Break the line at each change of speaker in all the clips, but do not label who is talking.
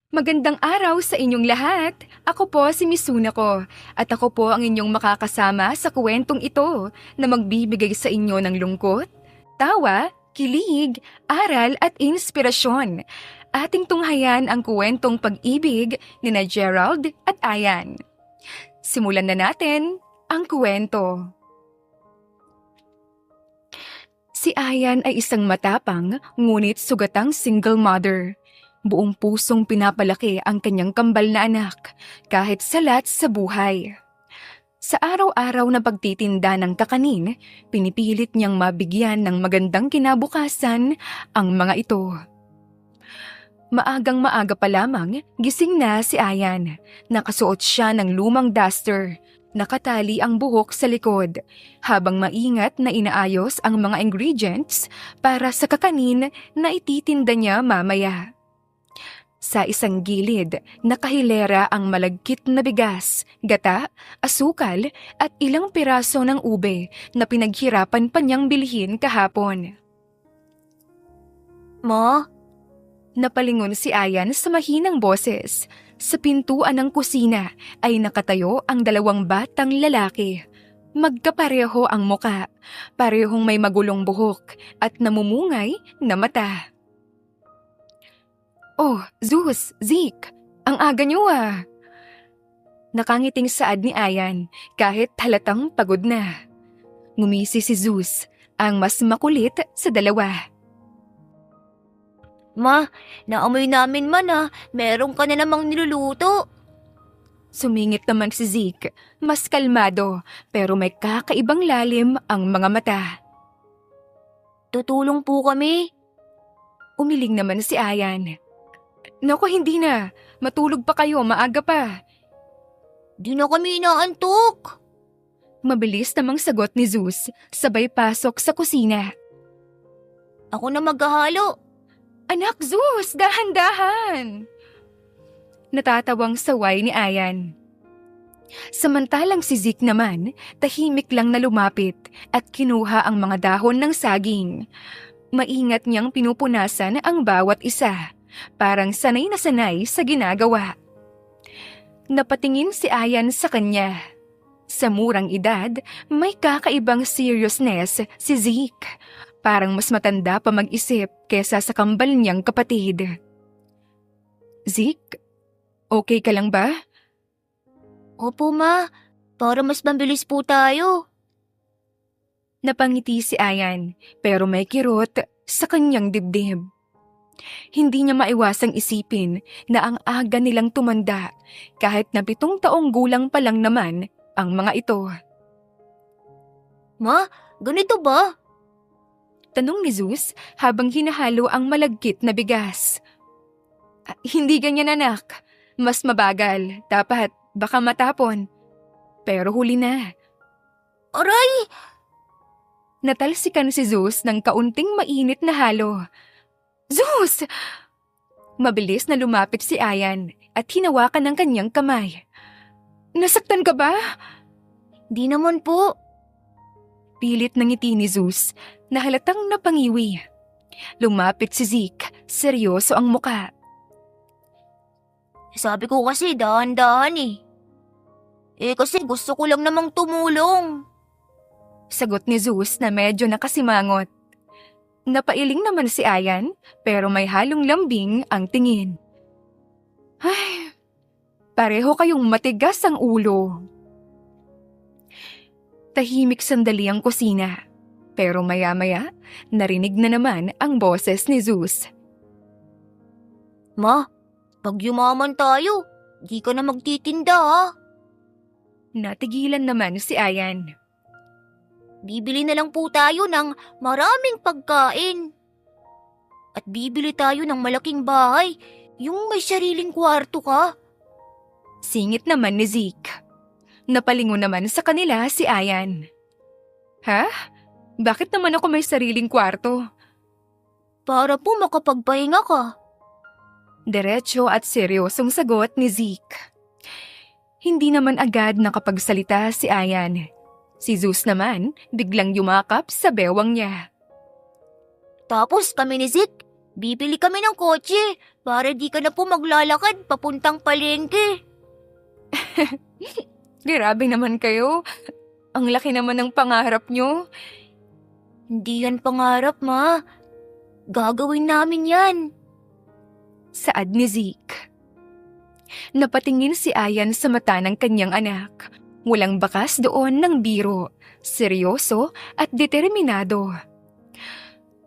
Magandang araw sa inyong lahat. Ako po si Misunako at ako po ang inyong makakasama sa kwentong ito na magbibigay sa inyo ng lungkot, tawa, kilig, aral at inspirasyon. Ating tunghayan ang kwentong pag-ibig ni na Gerald at Ayan. Simulan na natin ang kwento. Si Ayan ay isang matapang ngunit sugatang single mother. Buong pusong pinapalaki ang kanyang kambal na anak kahit salat sa buhay. Sa araw-araw na pagtitinda ng kakanin, pinipilit niyang mabigyan ng magandang kinabukasan ang mga ito. Maagang maaga pa lamang, gising na si Ayan. Nakasuot siya ng lumang duster. Nakatali ang buhok sa likod, habang maingat na inaayos ang mga ingredients para sa kakanin na ititinda niya mamaya. Sa isang gilid, nakahilera ang malagkit na bigas, gata, asukal at ilang piraso ng ube na pinaghirapan pa niyang bilhin kahapon.
Ma?
Napalingon si Ayan sa mahinang boses. Sa pintuan ng kusina ay nakatayo ang dalawang batang lalaki. Magkapareho ang muka, parehong may magulong buhok at namumungay na mata. "Oh, Zeus, Zeke, ang aga niyo ah." Nakangiting saad ni Ayan kahit halatang pagod na. Ngumisi si Zeus, ang mas makulit sa dalawa.
Ma, naamoy namin meron ka na namang niluluto.
Sumingit naman si Zeke, mas kalmado pero may kakaibang lalim ang mga mata.
Tutulong po kami.
Umiling naman si Ayan. "Naku, hindi na. Matulog pa kayo, maaga pa."
Di na kami inaantok.
Mabilis namang sagot ni Zeus, sabay pasok sa kusina.
Ako na maghahalo.
"Anak Zeus, dahan-dahan!" Natatawang saway ni Ayan. Samantalang si Zeke naman, tahimik lang na lumapit at kinuha ang mga dahon ng saging. Maingat niyang pinupunasan ang bawat isa. Parang sanay na sanay sa ginagawa. Napatingin si Ayan sa kanya. Sa murang edad, may kakaibang seriousness si Zeke. Parang mas matanda pa mag-isip kesa sa kambal niyang kapatid. "Zeke, okay ka lang ba?"
Opo, Ma. Para mas mabilis po tayo.
Napangiti si Ayan pero may kirot sa kanyang dibdib. Hindi niya maiwasang isipin na ang aga nilang tumanda kahit na 7 taong gulang pa lang naman ang mga ito.
Ma, ganito ba?
Tanong ni Zeus habang hinahalo ang malagkit na bigas. "Hindi ganyan anak. Mas mabagal. Dapat baka matapon. Pero huli na."
Aray!
Natalsikan si Zeus ng kaunting mainit na halo. "Zeus!" Mabilis na lumapit si Ayan at hinawakan ng kanyang kamay. "Nasaktan ka ba?"
Di naman po.
Pilit ng ngiti ni Zeus na halatang napangiwi. Lumapit si Zeke, seryoso ang muka.
Sabi ko kasi dahan-dahan eh. Kasi gusto ko lang namang tumulong.
Sagot ni Zeus na medyo nakasimangot. Napailing naman si Ayan pero may halong lambing ang tingin. "Ay, pareho kayong matigas ang ulo." Tahimik sandali ang kusina pero maya-maya narinig na naman ang boses ni Zeus.
Ma, pag yumaman tayo, di ka na magtitinda ha.
Natigilan naman si Ayan.
Bibili na lang po tayo ng maraming pagkain. At bibili tayo ng malaking bahay, yung may sariling kwarto ka.
Singit naman ni Zeke. Napalingon naman sa kanila si Ayan. "Ha? Bakit naman ako may sariling kwarto?"
Para po makapagpahinga ka.
Diretso at seryosong sagot ni Zeke. Hindi naman agad nakapagsalita si Ayan. Si Zeus naman biglang yumakap sa bewang niya.
Tapos kami ni Zeke, Bibili kami ng kotse para di ka na po maglalakad papuntang palengke.
Grabe naman kayo. Ang laki naman ng pangarap nyo.
Hindi yan pangarap, Ma. Gagawin namin yan.
Saad ni Zeke. Napatingin si Ayan sa mata ng kanyang anak. Walang bakas doon ng biro, seryoso at determinado.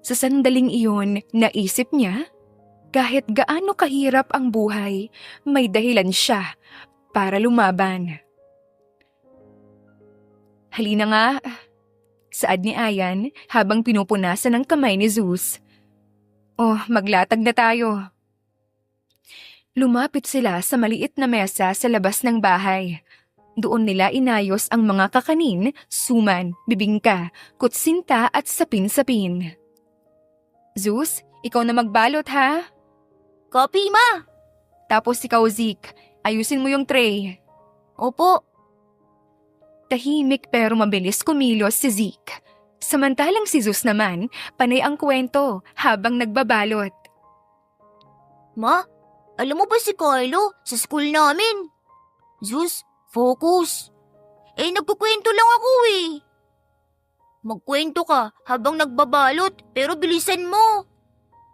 Sa sandaling iyon, naisip niya, kahit gaano kahirap ang buhay, may dahilan siya para lumaban. Halina nga, saad ni Ayan habang pinupunasan ng kamay ni Zeus. Oh, maglatag na tayo. Lumapit sila sa maliit na mesa sa labas ng bahay. Doon nila inayos ang mga kakanin, suman, bibingka, kutsinta at sapin-sapin. Zeus, ikaw na magbalot ha?
Copy, Ma.
Tapos ikaw Zeke, ayusin mo yung tray.
Opo.
Tahimik pero mabilis kumilos si Zeke. Samantalang si Zeus naman, panay ang kwento habang nagbabalot.
Ma, alam mo ba si Carlo sa school namin? Zeus, focus. Nagkukwento lang ako eh. Magkwento ka habang nagbabalot pero bilisan mo.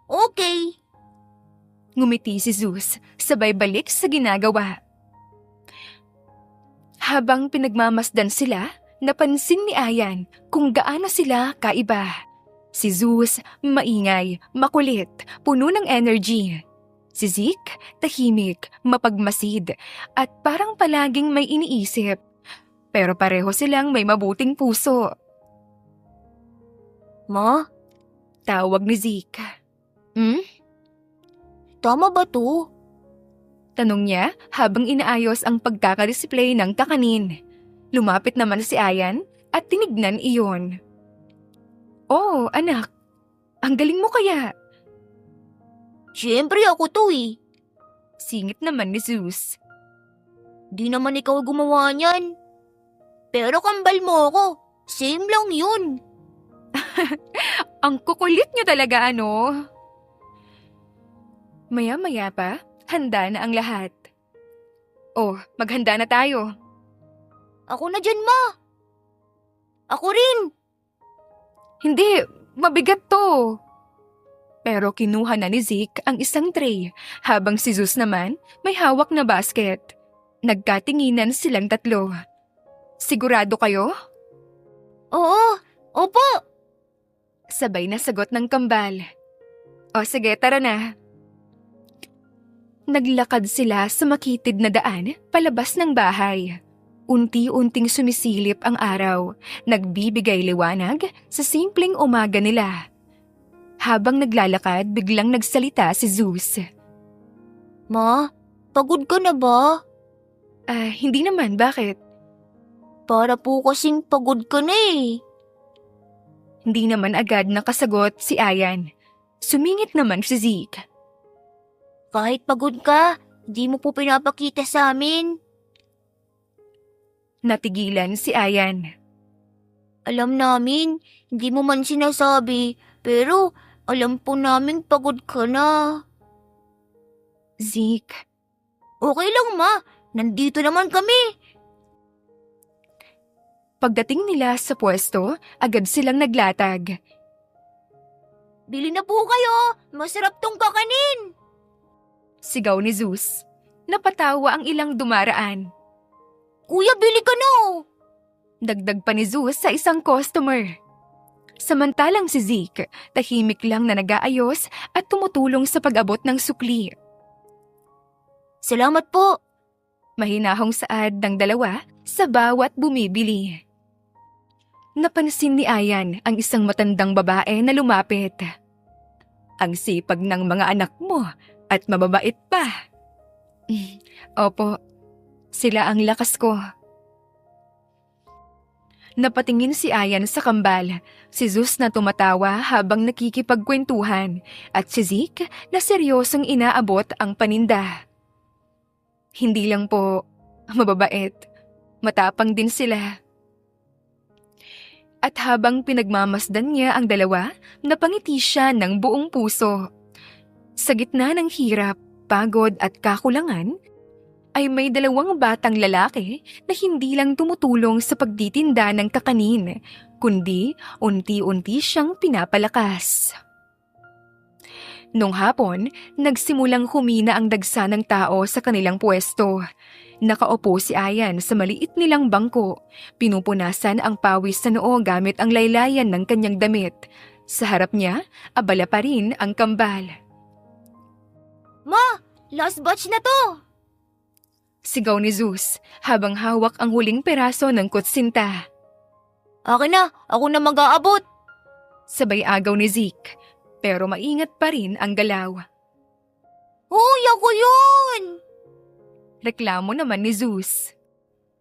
Okay.
Ngumiti si Zeus, sabay balik sa ginagawa. Habang pinagmamasdan sila, napansin ni Ayan kung gaano sila kaiba. Si Zeus, maingay, makulit, puno ng energy. Si Zeke, tahimik, mapagmasid, at parang palaging may iniisip. Pero pareho silang may mabuting puso.
Ma,
Tawag ni Zeke.
tama ba to?
Tanong niya habang inaayos ang pagkakadisplay ng kakanin. Lumapit naman si Ayan at tinignan iyon. Oh, anak. Ang galing mo kaya.
Siyempre ako to eh.
Singit naman ni Zeus.
Di naman ikaw gumawa niyan. Pero kambal mo ako. Same lang yun.
Ang kukulit niyo talaga ano. Maya-maya pa, handa na ang lahat. Oh, maghanda na tayo.
Ako na dyan, Ma. Ako rin.
Hindi, mabigat to. Pero kinuha na ni Zeke ang isang tray, habang si Zeus naman may hawak na basket. Nagkatinginan silang tatlo. Sigurado kayo?
Oo, opo.
Sabay na sagot ng kambal. O sige, tara na. Naglakad sila sa makitid na daan palabas ng bahay. Unti-unting sumisilip ang araw, nagbibigay liwanag sa simpleng umaga nila. Habang naglalakad, biglang nagsalita si Zeus.
Ma, pagod ka na ba?
Hindi naman, bakit?
Para po kasing pagod ka na eh.
Hindi naman agad nakasagot si Ayan. Sumingit naman si Zeke.
Kahit pagod ka, di mo po pinapakita sa amin.
Natigilan si Ayan.
Alam namin, hindi mo man sinasabi, pero alam po naming pagod ka na.
Zeke,
Okay lang, Ma. Nandito naman kami.
pagdating nila sa pwesto, agad silang naglatag.
Bili na po kayo. Masarap tong kakanin.
Sigaw ni Zeus. Napatawa ang ilang dumaraan.
Kuya, bili ka na.
Dagdag pa ni Zeus sa isang customer. Samantalang si Zeke, tahimik lang na nag-aayos at tumutulong sa pag-abot ng sukli.
Salamat po.
Mahinahong saad ng dalawa sa bawat bumibili. Napansin ni Ayan ang isang matandang babae na lumapit. Ang sipag ng mga anak mo at mababait pa. Opo, sila ang lakas ko. Napatingin si Ayan sa kambal, si Zeus na tumatawa habang nakikipagkwentuhan at si Zeke na seryosong inaabot ang paninda. Hindi lang po mababait, matapang din sila. At habang pinagmamasdan niya ang dalawa, napangiti siya ng buong puso. Sa gitna ng hirap, pagod at kakulangan, ay may dalawang batang lalaki na hindi lang tumutulong sa pagtitinda ng kakanin, kundi unti-unti siyang pinapalakas. Nung hapon, nagsimulang humina ang dagsa ng tao sa kanilang pwesto. Nakaupo si Ayan sa maliit nilang bangko. Pinupunasan ang pawis sa noo gamit ang laylayan ng kanyang damit. Sa harap niya, abala pa rin ang kambal.
Ma, last batch na to!
Sigaw ni Zeus habang hawak ang huling peraso ng kutsinta.
Akin na, ako na mag-aabot.
Sabay agaw ni Zeke, pero maingat pa rin ang galaw.
Hoy, ako yun!
Reklamo naman ni Zeus.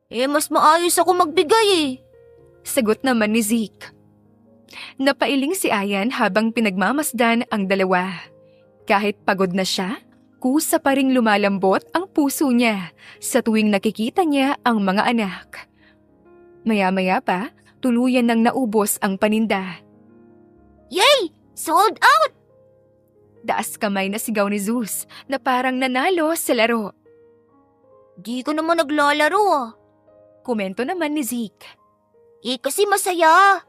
Mas maayos ako magbigay eh.
Sagot naman ni Zeke. Napailing si Ayan habang pinagmamasdan ang dalawa. Kahit pagod na siya, kusa pa ring lumalambot ang puso niya sa tuwing nakikita niya ang mga anak. Maya-maya pa, tuluyan nang naubos ang paninda.
Yay! Sold out!
Daas kamay na sigaw ni Zeus na parang nanalo sa laro.
Di ko naman naglalaro ah.
Komento naman ni Zeke.
Kasi masaya.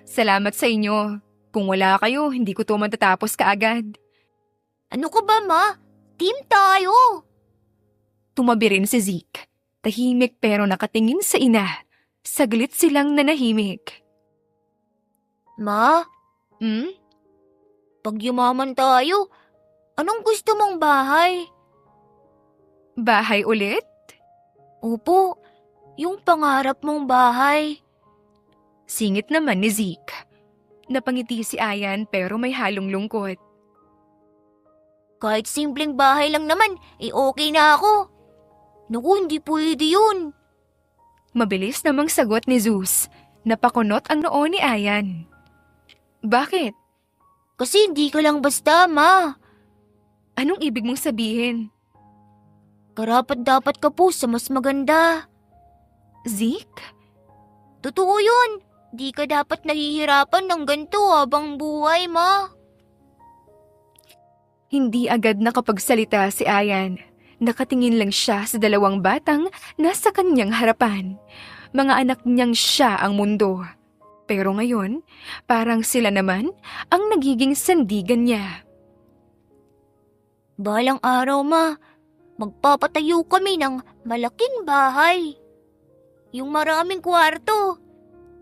Salamat sa inyo. Kung wala kayo, hindi ko to matatapos kaagad.
Ano ka ba, ma? Team tayo.
Tumabi rin si Zeke. Tahimik pero nakatingin sa ina. Saglit silang nanahimik.
Ma,
Hmm?
pag yumaman tayo, anong gusto mong bahay?
Bahay ulit?
Opo, yung pangarap mong bahay.
Singit naman ni Zeke. Napangiti si Ayan pero may halong lungkot.
Kahit simpleng bahay lang naman, okay na ako. Naku, hindi pwede yun.
Mabilis namang sagot ni Zeus. Napakunot ang noo ni Ayan. Bakit?
Kasi hindi ka lang basta, ma.
Anong ibig mong sabihin?
Karapat-dapat ka po sa mas maganda.
Zeke?
Totoo yun. Di ka dapat nahihirapan ng ganito habang buhay, ma.
Hindi agad nakapagsalita si Ayan. Nakatingin lang siya sa dalawang batang nasa kanyang harapan. Mga anak niyang siya ang mundo. Pero ngayon, parang sila naman ang nagiging sandigan niya.
Balang araw, ma. Magpapatayo kami ng malaking bahay. Yung maraming kwarto.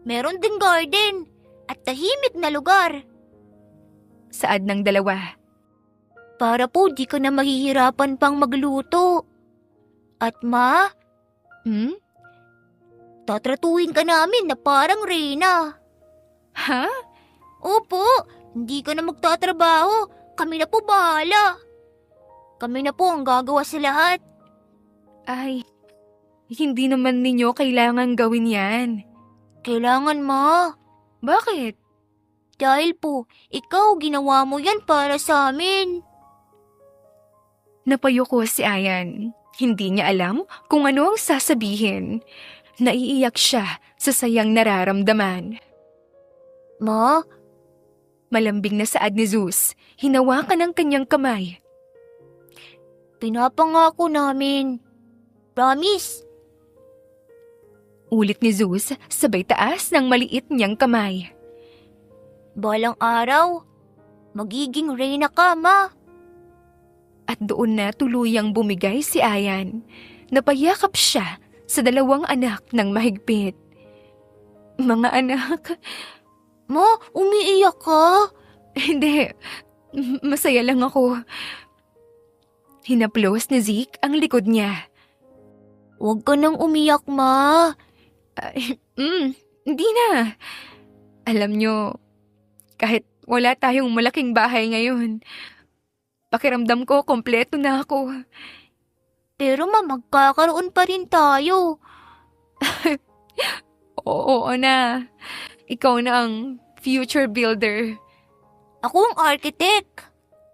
Meron ding garden at tahimik na lugar.
Saad ng dalawa.
Para po di ka na mahihirapan pang magluto. At ma, tatratuhin ka namin na parang reyna.
Ha?
Opo, hindi ka na magtatrabaho. Kami na po bahala. Kami na po ang gagawa sa lahat.
Ay, hindi naman ninyo kailangan gawin yan.
Kailangan, ma.
Bakit?
Dahil po, ikaw ginawa mo yan para sa amin.
Napayuko si Ayan. Hindi niya alam kung ano ang sasabihin. Naiiyak siya sa sayang nararamdaman.
Ma?
Malambing na saad ni Zeus. Hinawakan ang kanyang kamay.
Pinapangako namin. Promise.
Ulit ni Zeus sabay taas ng maliit niyang kamay.
Balang araw, magiging reyna ka, ma.
At doon na tuluyang bumigay si Ayan. Napayakap siya sa dalawang anak ng mahigpit. Mga anak,
Ma, umiiyak ka?
hindi. Masaya lang ako. Hinaplos ni Zeke ang likod niya.
Huwag ka nang umiyak, ma.
Hindi na. Alam nyo, kahit wala tayong malaking bahay ngayon, pakiramdam ko kompleto na ako.
Pero ma, magkakaroon pa rin tayo.
Oo na. Ikaw na ang future builder.
Ako ang architect.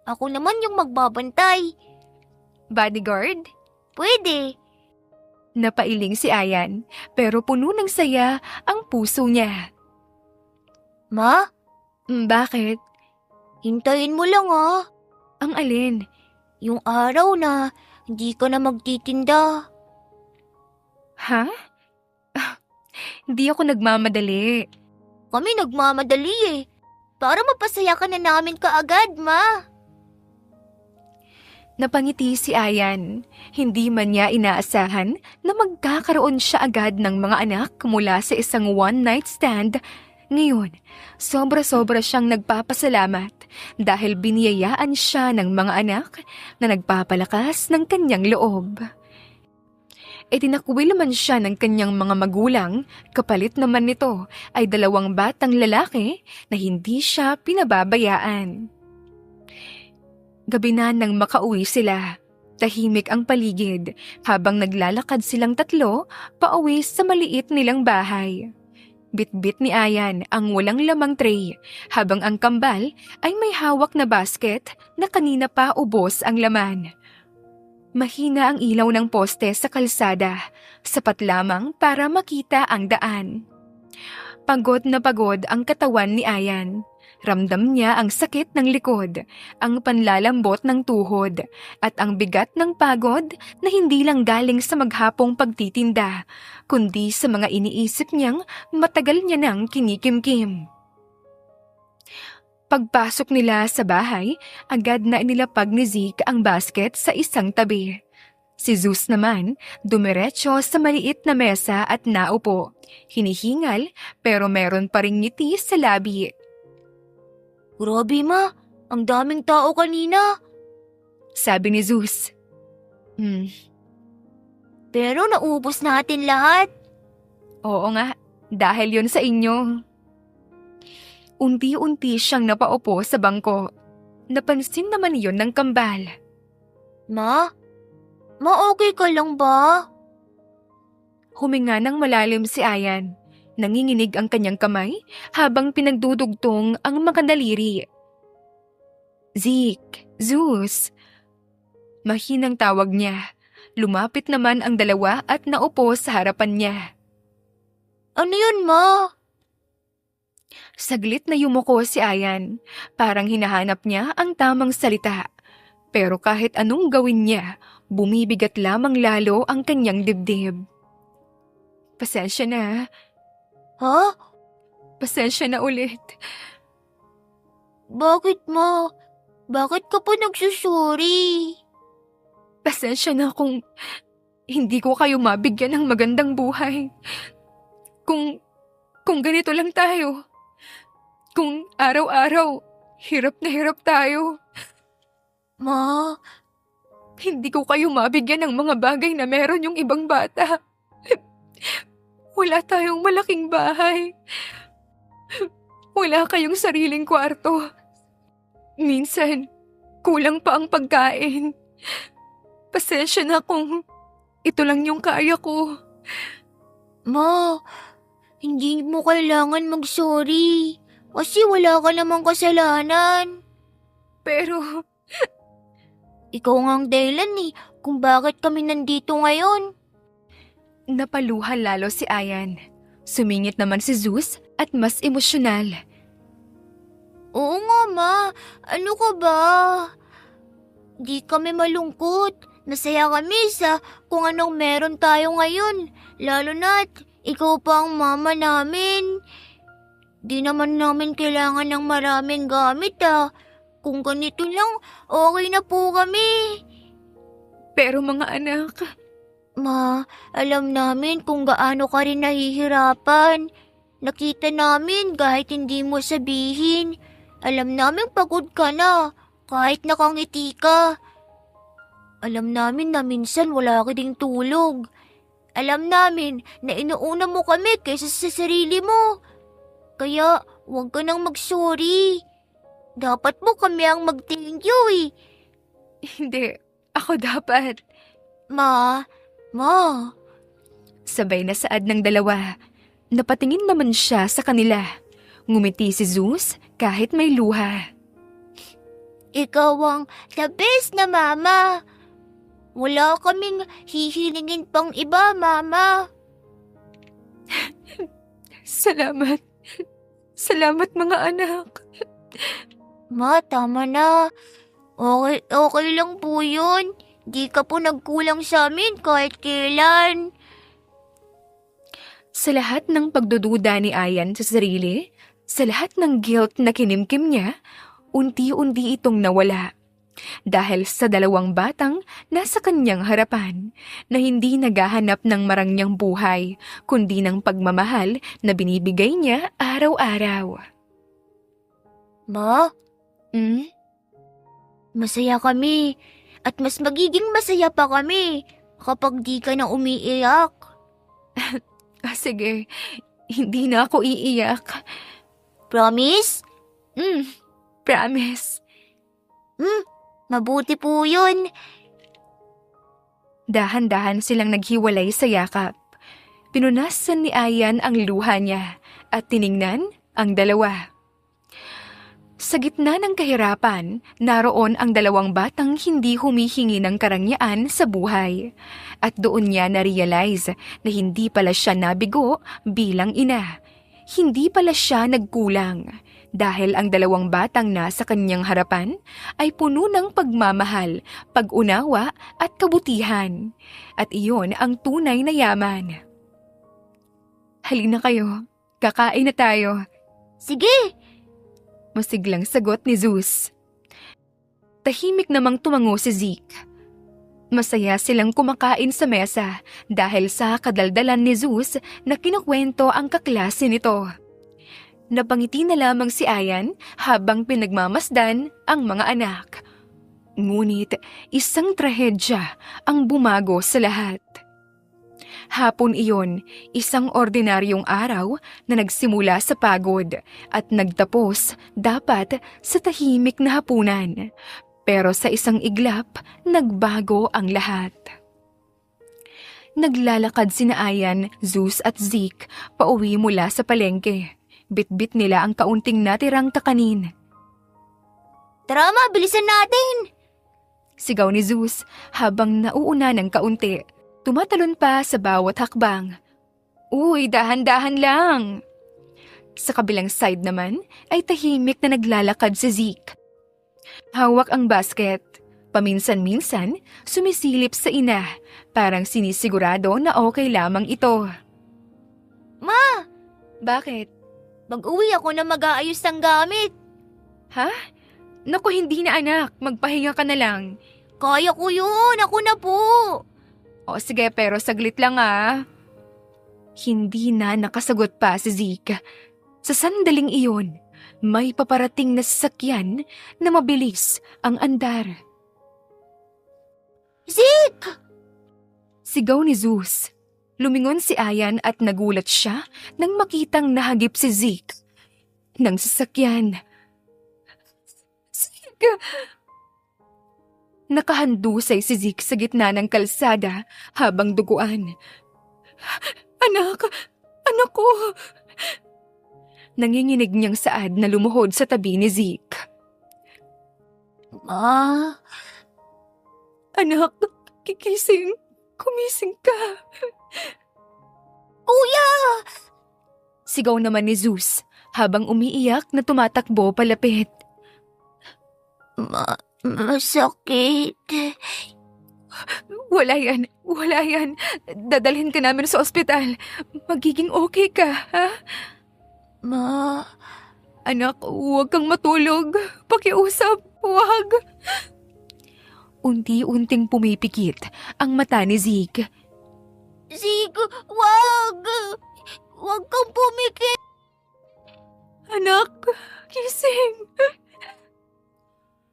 Ako naman yung magbabantay.
Bodyguard?
Pwede.
Napailing si Ayan, pero puno ng saya ang puso niya.
Ma,
Bakit?
Hintayin mo lang ah.
Ang alin?
Yung araw na hindi ka na magtitinda.
Ha? Hindi ako nagmamadali.
Kami nagmamadali eh. Para mapasaya ka na namin kaagad, ma.
Napangiti si Ayan. Hindi man niya inaasahan na magkakaroon siya agad ng mga anak mula sa isang one-night stand. Ngayon, sobra-sobra siyang nagpapasalamat dahil biniyayaan siya ng mga anak na nagpapalakas ng kanyang loob. Itinakwil man siya ng kanyang mga magulang, kapalit naman nito ay 2 batang lalaki na hindi siya pinababayaan. Gabi na nang makauwi sila. Tahimik ang paligid habang naglalakad silang 3 pauwi sa maliit nilang bahay. Bitbit ni Ayan ang walang lamang tray habang ang kambal ay may hawak na basket na kanina pa ubos ang laman. Mahina ang ilaw ng poste sa kalsada, sapat lamang para makita ang daan. Pagod na pagod ang katawan ni Ayan. Ramdam niya ang sakit ng likod, ang panlalambot ng tuhod, at ang bigat ng pagod na hindi lang galing sa maghapong pagtitinda, kundi sa mga iniisip niyang matagal niya nang kinikimkim. Pagpasok nila sa bahay, agad na inilapag ni Zeke ang basket sa isang tabi. Si Zeus naman, dumiretso sa maliit na mesa at naupo. Hinihingal pero meron pa ring ngiti sa labi.
Grabe ma, ang daming tao kanina.
Sabi ni Zeus.
Pero naubos natin lahat.
Oo nga, dahil yon sa inyo. Unti-unti siyang napaupo sa bangko. Napansin naman yon ng kambal.
Ma okay ka lang ba?
Huminga ng malalim si Ayan. Nanginginig ang kanyang kamay habang pinagdudugtong ang mga daliri. Zeke, Zeus. Mahinang tawag niya. Lumapit naman ang 2 at naupo sa harapan niya.
Ano yun, ma?
Saglit na yumuko si Ayan. Parang hinahanap niya ang tamang salita. Pero kahit anong gawin niya, bumibigat lamang lalo ang kanyang dibdib. Pasensya na.
Ha?
Pasensya na ulit.
Bakit, ma? Bakit ka pa nagsusuri?
Pasensya na kung hindi ko kayo mabigyan ng magandang buhay. Kung ganito lang tayo. Kung araw-araw, hirap na hirap tayo.
Ma,
Hindi ko kayo mabigyan ng mga bagay na meron yung ibang bata. Wala tayong malaking bahay. Wala kayong sariling kwarto. Minsan, kulang pa ang pagkain. Pasensya na kung ito lang yung kaya ko.
ma, hindi mo kailangan mag-sorry. Kasi wala ka namang kasalanan.
Pero,
Ikaw nga ang dahilan kung bakit kami nandito ngayon.
napaluha lalo si Ayan. Sumingit naman si Zeus at mas emosyonal.
Oo nga, ma. Ano ka ba? Di kami malungkot. Nasaya kami sa kung anong meron tayo ngayon. Lalo na't ikaw pa ang mama namin. Di naman namin kailangan ng maraming gamit Kung ganito lang, okay na po kami.
Pero mga anak,
Ma, alam namin kung gaano ka rin nahihirapan. Nakita namin kahit hindi mo sabihin. Alam namin pagod ka na, kahit nakangiti ka. Alam namin na minsan wala ka ding tulog. Alam namin na inuuna mo kami kaysa sa sarili mo. Kaya huwag ka nang mag-sorry. Dapat mo kami ang mag-thank you
hindi. Ako dapat.
Ma.
Sabay na saad ng 2. Napatingin naman siya sa kanila. Ngumiti si Zeus kahit may luha.
Ikaw ang the best na mama. Wala kaming hihilingin pang iba, mama.
Salamat. Salamat mga anak.
Ma, tama na. Okay lang po yun. Di ka po nagkulang sa amin kahit kailan.
Sa lahat ng pagdududa ni Ayan sa sarili, sa lahat ng guilt na kinimkim niya, unti-unti itong nawala. Dahil sa dalawang batang nasa kanyang harapan na hindi naghahanap ng marangyang buhay, kundi ng pagmamahal na binibigay niya araw-araw.
Ma,
Hmm?
masaya kami. At mas magiging masaya pa kami kapag di ka na umiiyak.
Sige, hindi na ako iiyak.
Promise?
Promise.
Mabuti po yun.
Dahan-dahan silang naghiwalay sa yakap. Pinunasan ni Ayan ang luha niya at tiningnan ang dalawa. Sa gitna ng kahirapan, naroon ang dalawang batang hindi humihingi ng karangyaan sa buhay. At doon niya na-realize na hindi pala siya nabigo bilang ina. Hindi pala siya nagkulang dahil ang dalawang batang nasa kanyang harapan ay puno ng pagmamahal, pag-unawa at kabutihan. At iyon ang tunay na yaman. Halina kayo, kakain na tayo.
Sige,
Masiglang sagot ni Zeus. Tahimik namang tumango si Zeke. Masaya silang kumakain sa mesa dahil sa kadaldalan ni Zeus na kinukwento ang kaklase nito. Napangiti na lamang si Ayan habang pinagmamasdan ang mga anak. Ngunit isang trahedya ang bumago sa lahat. Hapon iyon, isang ordinaryong araw na nagsimula sa pagod at nagtapos dapat sa tahimik na hapunan. Pero sa isang iglap, nagbago ang lahat. Naglalakad sina Ayan, Zeus at Zeke pauwi mula sa palengke. Bitbit nila ang kaunting natirang kakanin.
tara ma, bilisan natin.
Sigaw ni Zeus habang nauuna ng kaunti. Tumatalon pa sa bawat hakbang. Uy, dahan-dahan lang. Sa kabilang side naman ay tahimik na naglalakad si Zeke. Hawak ang basket. Paminsan-minsan, sumisilip sa ina. Parang sinisigurado na okay lamang ito.
Ma,
Bakit?
mag-uwi ako na mag-aayos ng gamit.
Ha? Naku, hindi na anak. Magpahinga ka na lang.
Kaya ko yun, ako na po.
O sige, pero saglit lang ah. Hindi na nakasagot pa si Zeke. Sa sandaling iyon, may paparating na sasakyan na mabilis ang andar.
Zeke!
Sigaw ni Zeus. Lumingon si Ayan at nagulat siya nang makitang nahagip si Zeke ng sasakyan. Zeke! Nakahandusay si Zeke sa gitna ng kalsada habang duguan. Anak! Anak ko! Nanginginig niyang saad na lumuhod sa tabi ni Zeke.
Ma,
Anak, kikising. Kumising ka.
kuya!
Sigaw naman ni Zeus habang umiiyak na tumatakbo palapit.
Masakit.
Wala yan. Dadalhin ka namin sa ospital. Magiging okay ka, ha?
Ma,
Anak, huwag kang matulog. Pakiusap, huwag. Unti-unting pumipikit ang mata ni Zeke.
Zeke, wag! Wag kang pumikit!
Anak, gising.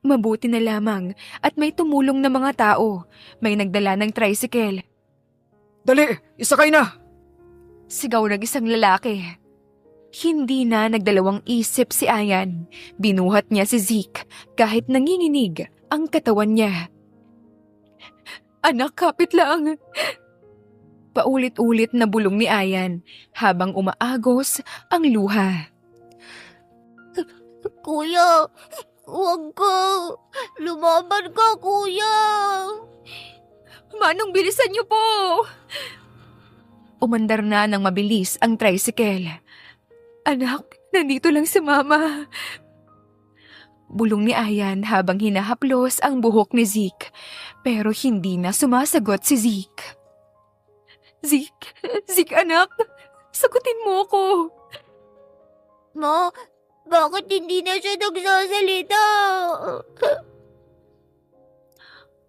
Mabuti na lamang at may tumulong na mga tao. May nagdala ng tricycle.
Dali! Isakay na!
Sigaw ng isang lalaki. Hindi na nagdalawang isip si Ayan. Binuhat niya si Zeke kahit nanginginig ang katawan niya. Anak, kapit lang. Paulit-ulit na bulong ni Ayan habang umaagos ang luha.
Kuya, wag ka! Lumaban ka, kuya!
Manong, bilisan niyo po! Umandar na ng mabilis ang tricycle. Anak, nandito lang si Mama. Bulong ni Ayan habang hinahaplos ang buhok ni Zeke, pero hindi na sumasagot si Zeke. Zeke anak, sagutin mo ko.
Ma, bakit hindi na siya nagsasalita?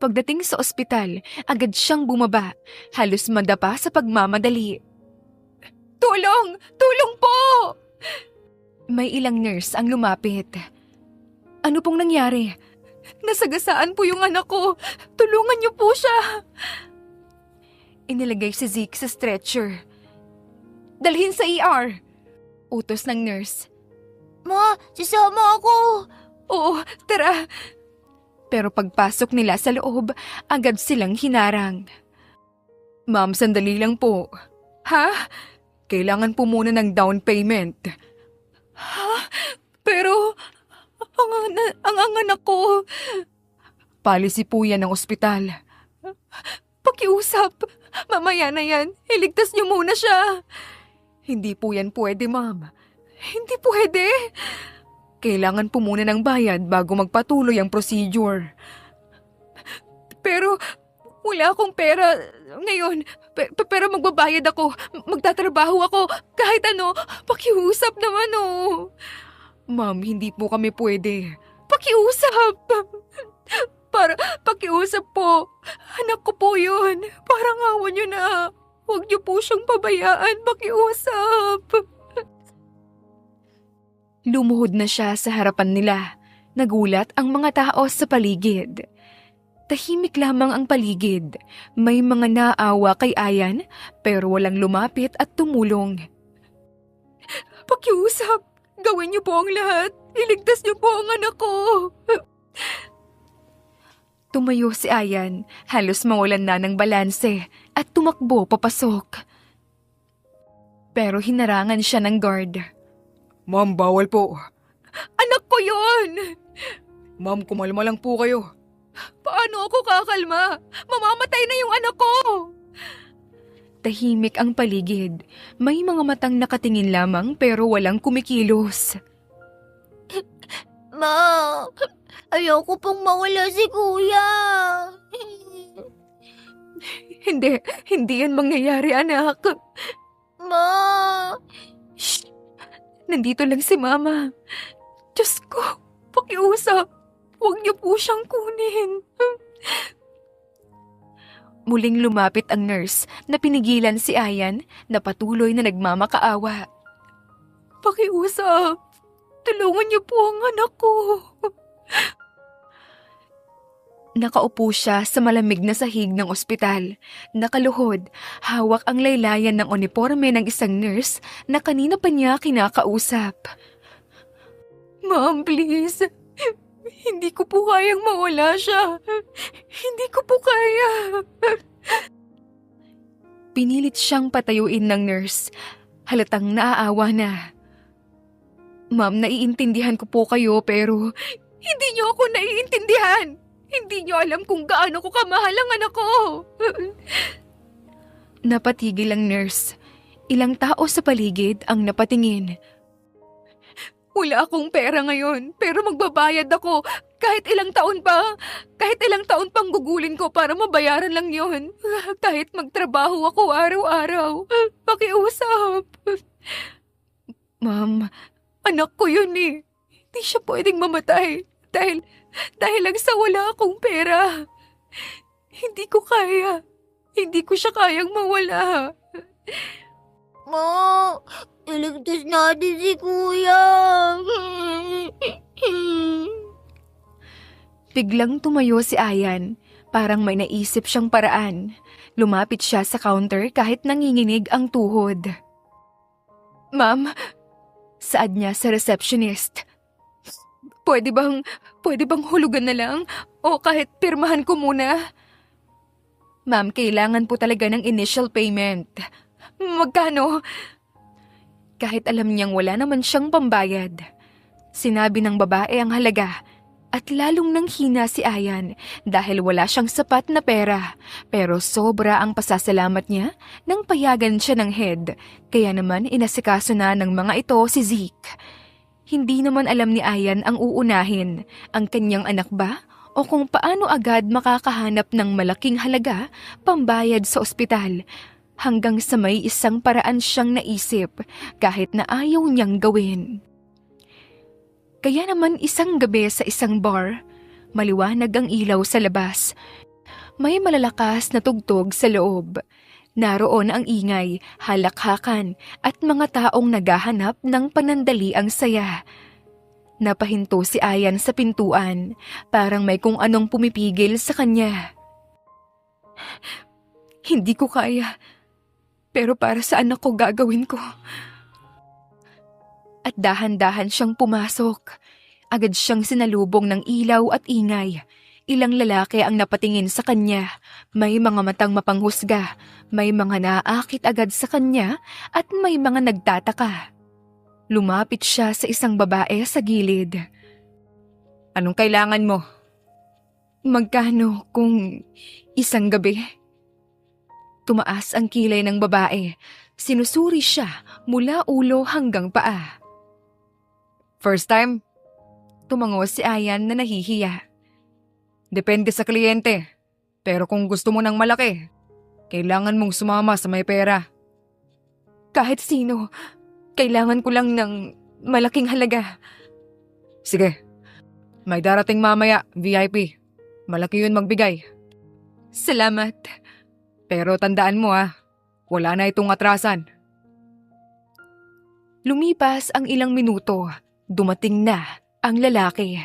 Pagdating sa ospital, agad siyang bumaba, halos madapa sa pagmamadali. Tulong! Tulong po! May ilang nurse ang lumapit. Ano pong nangyari? Nasagasaan po yung anak ko. Tulungan niyo po siya. Inilagay si Zeke sa stretcher. Dalhin sa ER. Utos ng nurse.
Ma, sasama ako.
Oo, tara. Pero pagpasok nila sa loob, agad silang hinarang. Ma'am, sandali lang po. Ha? Kailangan po muna ng down payment. Ha? Pero, ang anak ko. Policy po yan ng ospital. Pakiusap. Mamaya na yan. Iligtas niyo muna siya. Hindi po yan pwede, ma'am. Hindi pwede. Kailangan po muna ng bayad bago magpatuloy ang procedure. Pero wala akong pera ngayon. Pero magbabayad ako. Magtatrabaho ako. Kahit ano, pakiusap naman oh. Ma'am, hindi po kami pwede. Pakiusap. Pakiusap po. Anak ko po yun. Parang awa niyo na. Huwag niyo po siyang pabayaan. Pakiusap. Lumuhod na siya sa harapan nila. Nagulat ang mga tao sa paligid. Tahimik lamang ang paligid. May mga naawa kay Ayan, pero walang lumapit at tumulong. Pakiusap! Gawin niyo po ang lahat! Iligtas niyo po ang anak ko! Tumayo si Ayan, halos mawalan na ng balanse, at tumakbo papasok. Pero hinarangan siya ng guard.
Ma'am, bawal po.
Anak ko yun!
Ma'am, kumalma lang po kayo.
Paano ako kakalma? Mamamatay na yung anak ko! Tahimik ang paligid. May mga matang nakatingin lamang pero walang kumikilos.
Ma, ayoko pong mawala si kuya.
Hindi yan mangyayari, anak.
Ma,
Shh! Nandito lang si Mama. Diyos ko, pakiusap. Huwag niyo po siyang kunin. Muling lumapit ang nurse na pinigilan si Ayan na patuloy na nagmamakaawa. Pakiusap. Tulungan niyo po ang anak ko. Nakaupo siya sa malamig na sahig ng ospital. Nakaluhod, hawak ang laylayan ng uniforme ng isang nurse na kanina pa niya kinakausap. Ma'am, please. Hindi ko po kayang mawala siya. Hindi ko po kaya. Pinilit siyang patayuin ng nurse. Halatang naaawa na. Ma'am, naiintindihan ko po kayo pero hindi niyo ako naiintindihan. Hindi niyo alam kung gaano ko kamahal ang anak ko. Napatigil ang nurse. Ilang tao sa paligid ang napatingin. Wala akong pera ngayon, pero magbabayad ako. Kahit ilang taon pang gugulin ko para mabayaran lang yon. Kahit magtrabaho ako araw-araw. Pakiusap. Ma'am, anak ko yun eh. Hindi siya pwedeng mamatay. Dahil lang sa wala akong pera. Hindi ko kaya. Hindi ko siya kayang mawala.
ma, iligtas natin si kuya.
Biglang tumayo si Ayan. Parang may naisip siyang paraan. Lumapit siya sa counter kahit nanginginig ang tuhod. Ma'am, saad niya sa receptionist. Pwede bang hulugan na lang? O kahit pirmahan ko muna? Ma'am, kailangan po talaga ng initial payment. Magkano? Kahit alam niyang wala naman siyang pambayad. Sinabi ng babae ang halaga at lalong nanghina si Ayan dahil wala siyang sapat na pera. Pero sobra ang pasasalamat niya nang payagan siya ng head. Kaya naman inasikaso na ng mga ito si Zeke. Hindi naman alam ni Ayan ang uunahin, ang kanyang anak ba o kung paano agad makakahanap ng malaking halaga pambayad sa ospital. Hanggang sa may isang paraan siyang naisip kahit na ayaw niyang gawin. Kaya naman isang gabi sa isang bar, maliwanag ang ilaw sa labas. May malalakas na tugtog sa loob. Naroon ang ingay, halakhakan at mga taong naghahanap ng panandaliang saya. Napahinto si Ayan sa pintuan, parang may kung anong pumipigil sa kanya. Hindi ko kaya, pero para sa anak ko gagawin ko. At dahan-dahan siyang pumasok. Agad siyang sinalubong ng ilaw at ingay. Ilang lalaki ang napatingin sa kanya. May mga matang mapanghusga, may mga naaakit agad sa kanya at may mga nagtataka. Lumapit siya sa isang babae sa gilid.
Anong kailangan mo?
Magkano kung isang gabi? Tumaas ang kilay ng babae. Sinusuri siya mula ulo hanggang paa.
First time?
Tumango si Ayan na nahihiya.
Depende sa kliyente. Pero kung gusto mo ng malaki, kailangan mong sumama sa may pera.
Kahit sino, kailangan ko lang ng malaking halaga.
Sige. May darating mamaya, VIP. Malaki yun magbigay.
Salamat.
Pero tandaan mo wala na itong atrasan.
Lumipas ang ilang minuto. Dumating na ang lalaki.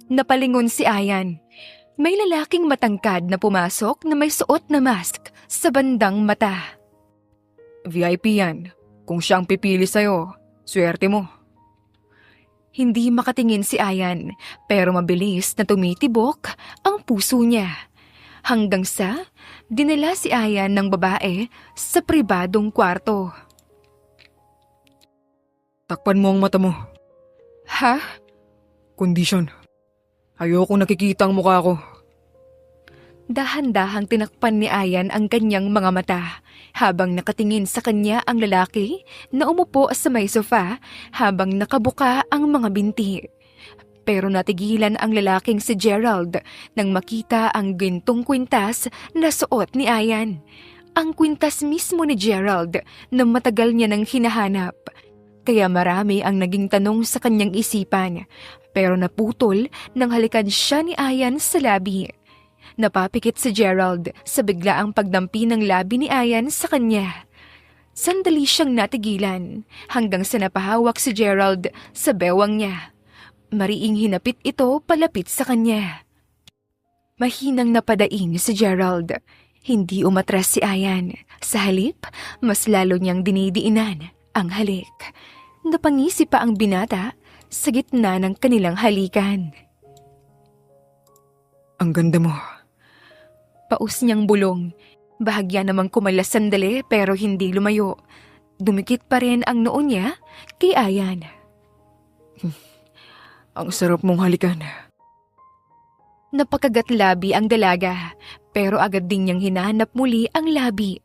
Napalingon si Ayan. May lalaking matangkad na pumasok na may suot na mask sa bandang mata.
VIP yan. Kung siyang pipili sa'yo, swerte mo.
Hindi makatingin si Ayan, pero mabilis na tumitibok ang puso niya. Hanggang sa dinala si Ayan ng babae sa pribadong kwarto.
Takpan mo ang mata mo.
Ha?
Kondisyon. Ayokong nakikita ang mukha ko.
Dahan-dahang tinakpan ni Ayan ang kanyang mga mata habang nakatingin sa kanya ang lalaki na umupo sa may sofa habang nakabuka ang mga binti. Pero natigilan ang lalaking si Gerald nang makita ang gintong kwintas na suot ni Ayan. Ang kwintas mismo ni Gerald na matagal niya nang hinahanap. Kaya marami ang naging tanong sa kanyang isipan, pero naputol nang halikan siya ni Ayan sa labi. Napapikit si Gerald sa biglaang pagdampi ng labi ni Ayan sa kanya. Sandali siyang natigilan hanggang sa napahawak si Gerald sa bewang niya. Mariing hinapit ito palapit sa kanya. Mahinang napadaing si Gerald. Hindi umatras si Ayan. Sa halip, mas lalo niyang dinidiinan ang halik. Napangisi pa ang binata sa gitna ng kanilang halikan.
Ang ganda mo.
Paus niyang bulong. Bahagya namang kumalas sandali pero hindi lumayo. Dumikit pa rin ang noo niya kay Ayan.
Ang sarap mong halikan.
Napakagat-labi ang dalaga, pero agad din niyang hinahanap muli ang labi.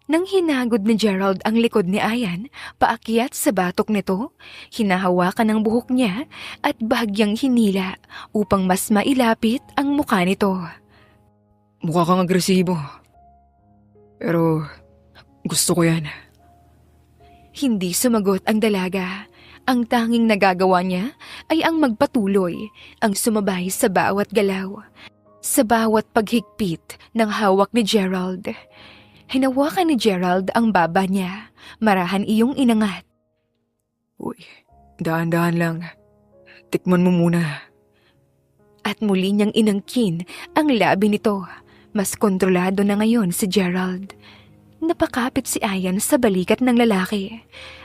Nang hinagod ni Gerald ang likod ni Ayan, paakyat sa batok nito, hinahawakan ang buhok niya at bahagyang hinila upang mas mailapit ang mukha nito.
Mukha kang agresibo. Pero gusto ko yan.
Hindi sumagot ang dalaga. Ang tanging nagagawa niya ay ang magpatuloy, ang sumabay sa bawat galaw, sa bawat paghigpit ng hawak ni Gerald. Hinawakan ni Gerald ang baba niya, marahan iyong inangat.
Uy, dahan-dahan lang. Tikman mo muna.
At muli niyang inangkin ang labi nito. Mas kontrolado na ngayon si Gerald. Napakapit si Ayan sa balikat ng lalaki.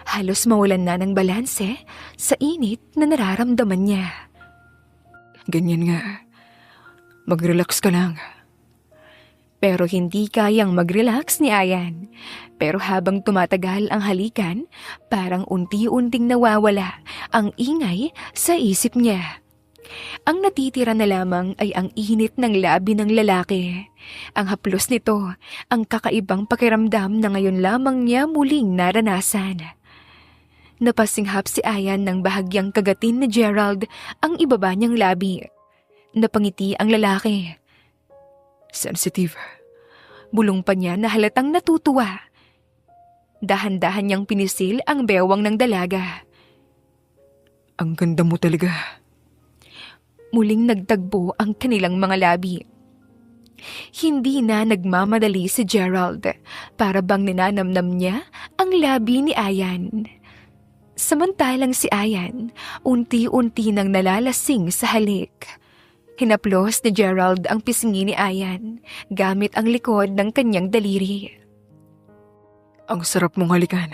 Halos mawalan na ng balanse sa init na nararamdaman niya.
Ganyan nga. Mag-relax ka lang.
Pero hindi kayang mag-relax ni Ayan. Pero habang tumatagal ang halikan, parang unti-unting nawawala ang ingay sa isip niya. Ang natitira na lamang ay ang init ng labi ng lalaki. Ang haplos nito, ang kakaibang pakiramdam na ngayon lamang niya muling naranasan. Napasinghap si Ayan ng bahagyang kagatin ni Gerald ang ibaba niyang labi. Napangiti ang lalaki.
Sensitive.
Bulong pa niya na halatang natutuwa. Dahan-dahan niyang pinisil ang bewang ng dalaga.
Ang ganda mo talaga.
Muling nagtagbo ang kanilang mga labi. Hindi na nagmamadali si Gerald para bang ninanamnam niya ang labi ni Ayan. Samantalang si Ayan, unti-unti nang nalalasing sa halik. Hinaplos ni Gerald ang pisngi ni Ayan gamit ang likod ng kanyang daliri.
Ang sarap mong halikan.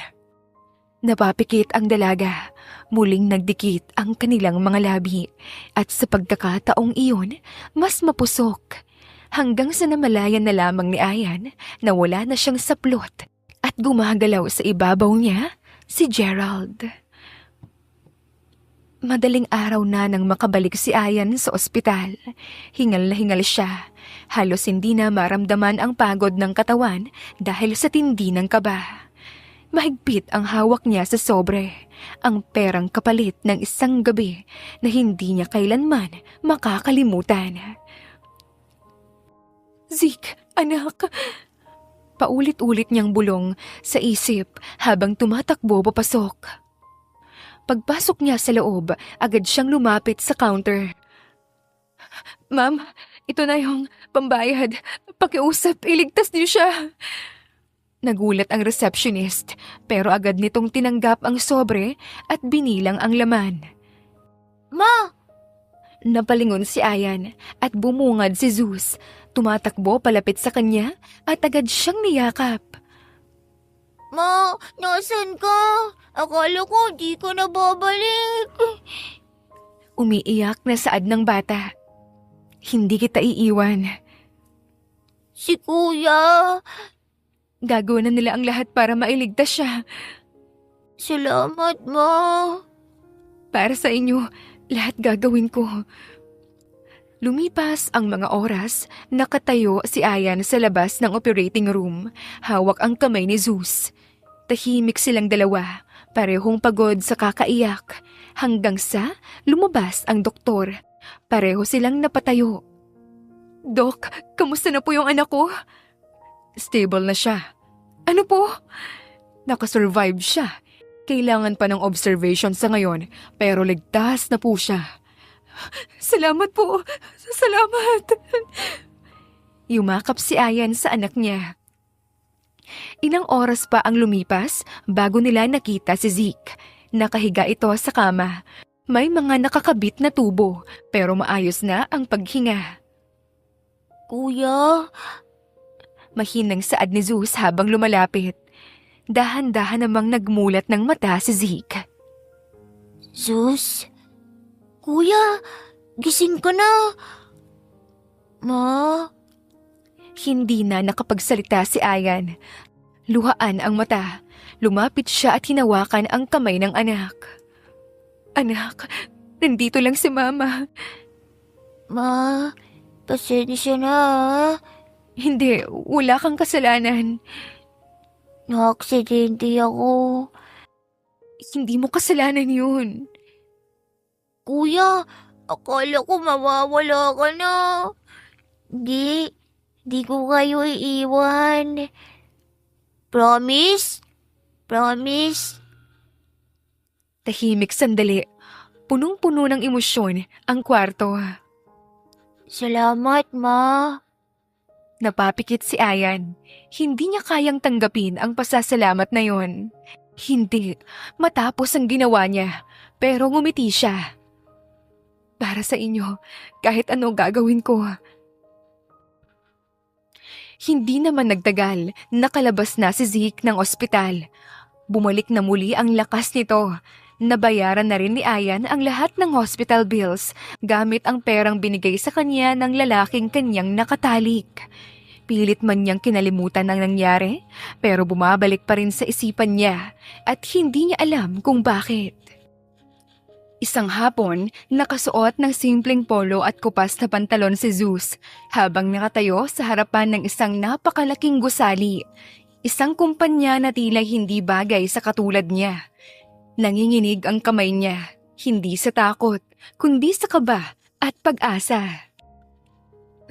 Napapikit ang dalaga, muling nagdikit ang kanilang mga labi at sa pagkakataong iyon, mas mapusok. Hanggang sa namalayan na lamang ni Ayan na wala na siyang saplot at gumagalaw sa ibabaw niya si Gerald. Madaling araw na nang makabalik si Ayan sa ospital. Hingal na hingal siya. Halos hindi na maramdaman ang pagod ng katawan dahil sa tindi ng kaba. Mahigpit ang hawak niya sa sobre, ang perang kapalit ng isang gabi na hindi niya kailanman makakalimutan. Zeke, anak! Paulit-ulit niyang bulong sa isip habang tumatakbo papasok. Pagpasok niya sa loob, agad siyang lumapit sa counter. Ma'am, ito na yung pambayad. Pakiusap, iligtas niyo siya. Nagulat ang receptionist pero agad nitong tinanggap ang sobre at binilang ang laman.
Ma!
Napalingon si Ayan at bumungad si Zeus. Tumatakbo palapit sa kanya at agad siyang niyakap.
Ma, nasan ka? Akala ko di ka na babalik.
Umiiyak na saad ng bata. Hindi kita iiwan.
Si Kuya.
Gagawin na nila ang lahat para mailigtas siya.
Salamat, Ma.
Para sa inyo, lahat gagawin ko. Lumipas ang mga oras, nakatayo si Ayan sa labas ng operating room. Hawak ang kamay ni Zeus. Tahimik silang dalawa, parehong pagod sa kakaiyak. Hanggang sa lumabas ang doktor. Pareho silang napatayo. Dok, kamusta na po yung anak ko? Stable na siya. Ano po? Nakasurvive siya. Kailangan pa ng observation sa ngayon, pero ligtas na po siya. Salamat po. Salamat. Yumakap si Ayan sa anak niya. Ilang oras pa ang lumipas bago nila nakita si Zeke. Nakahiga ito sa kama. May mga nakakabit na tubo pero maayos na ang paghinga.
Kuya?
Mahinang saad ni Zeus habang lumalapit. Dahan-dahan namang nagmulat ng mata si Zeke.
Zeus? Kuya, gising ka na. Ma?
Hindi na nakapagsalita si Ayan. Luhaan ang mata. Lumapit siya at hinawakan ang kamay ng anak. Anak, nandito lang si Mama.
Ma, pasensya na.
Hindi, wala kang kasalanan.
Na-aksidente ako.
Hindi mo kasalanan yun.
Kuya, akala ko mawawala ka na. Di ko kayo iiwan. Promise? Promise?
Tahimik sandali. Punong-puno ng emosyon ang kwarto.
Salamat, Ma.
Napapikit si Ayan. Hindi niya kayang tanggapin ang pasasalamat na yon. Hindi, matapos ang ginawa niya. Pero ngumiti siya. Para sa inyo, kahit ano gagawin ko. Hindi naman nagtagal, nakalabas na si Zeke ng ospital. Bumalik na muli ang lakas nito. Nabayaran na rin ni Ayan ang lahat ng hospital bills gamit ang perang binigay sa kanya ng lalaking kanyang nakatalik. Pilit man niyang kinalimutan ang nangyari, pero bumabalik pa rin sa isipan niya at hindi niya alam kung bakit. Isang hapon, nakasuot ng simpleng polo at kupas na pantalon si Zeus habang nakatayo sa harapan ng isang napakalaking gusali. Isang kumpanya na tila hindi bagay sa katulad niya. Nanginginig ang kamay niya, hindi sa takot, kundi sa kaba at pag-asa.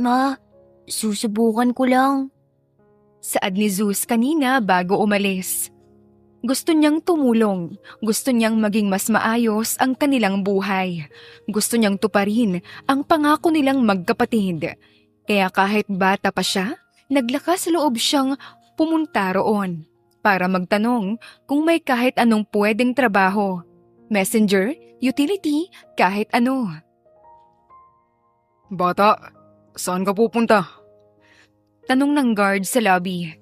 Ma, susubukan ko lang.
Saad ni Zeus kanina bago umalis. Gusto niyang tumulong, gusto niyang maging mas maayos ang kanilang buhay. Gusto niyang tuparin ang pangako nilang magkapatid. Kaya kahit bata pa siya, naglakas loob siyang pumunta roon para magtanong kung may kahit anong pwedeng trabaho. Messenger, utility, kahit ano.
Bata, saan ka pupunta?
Tanong ng guard sa lobby.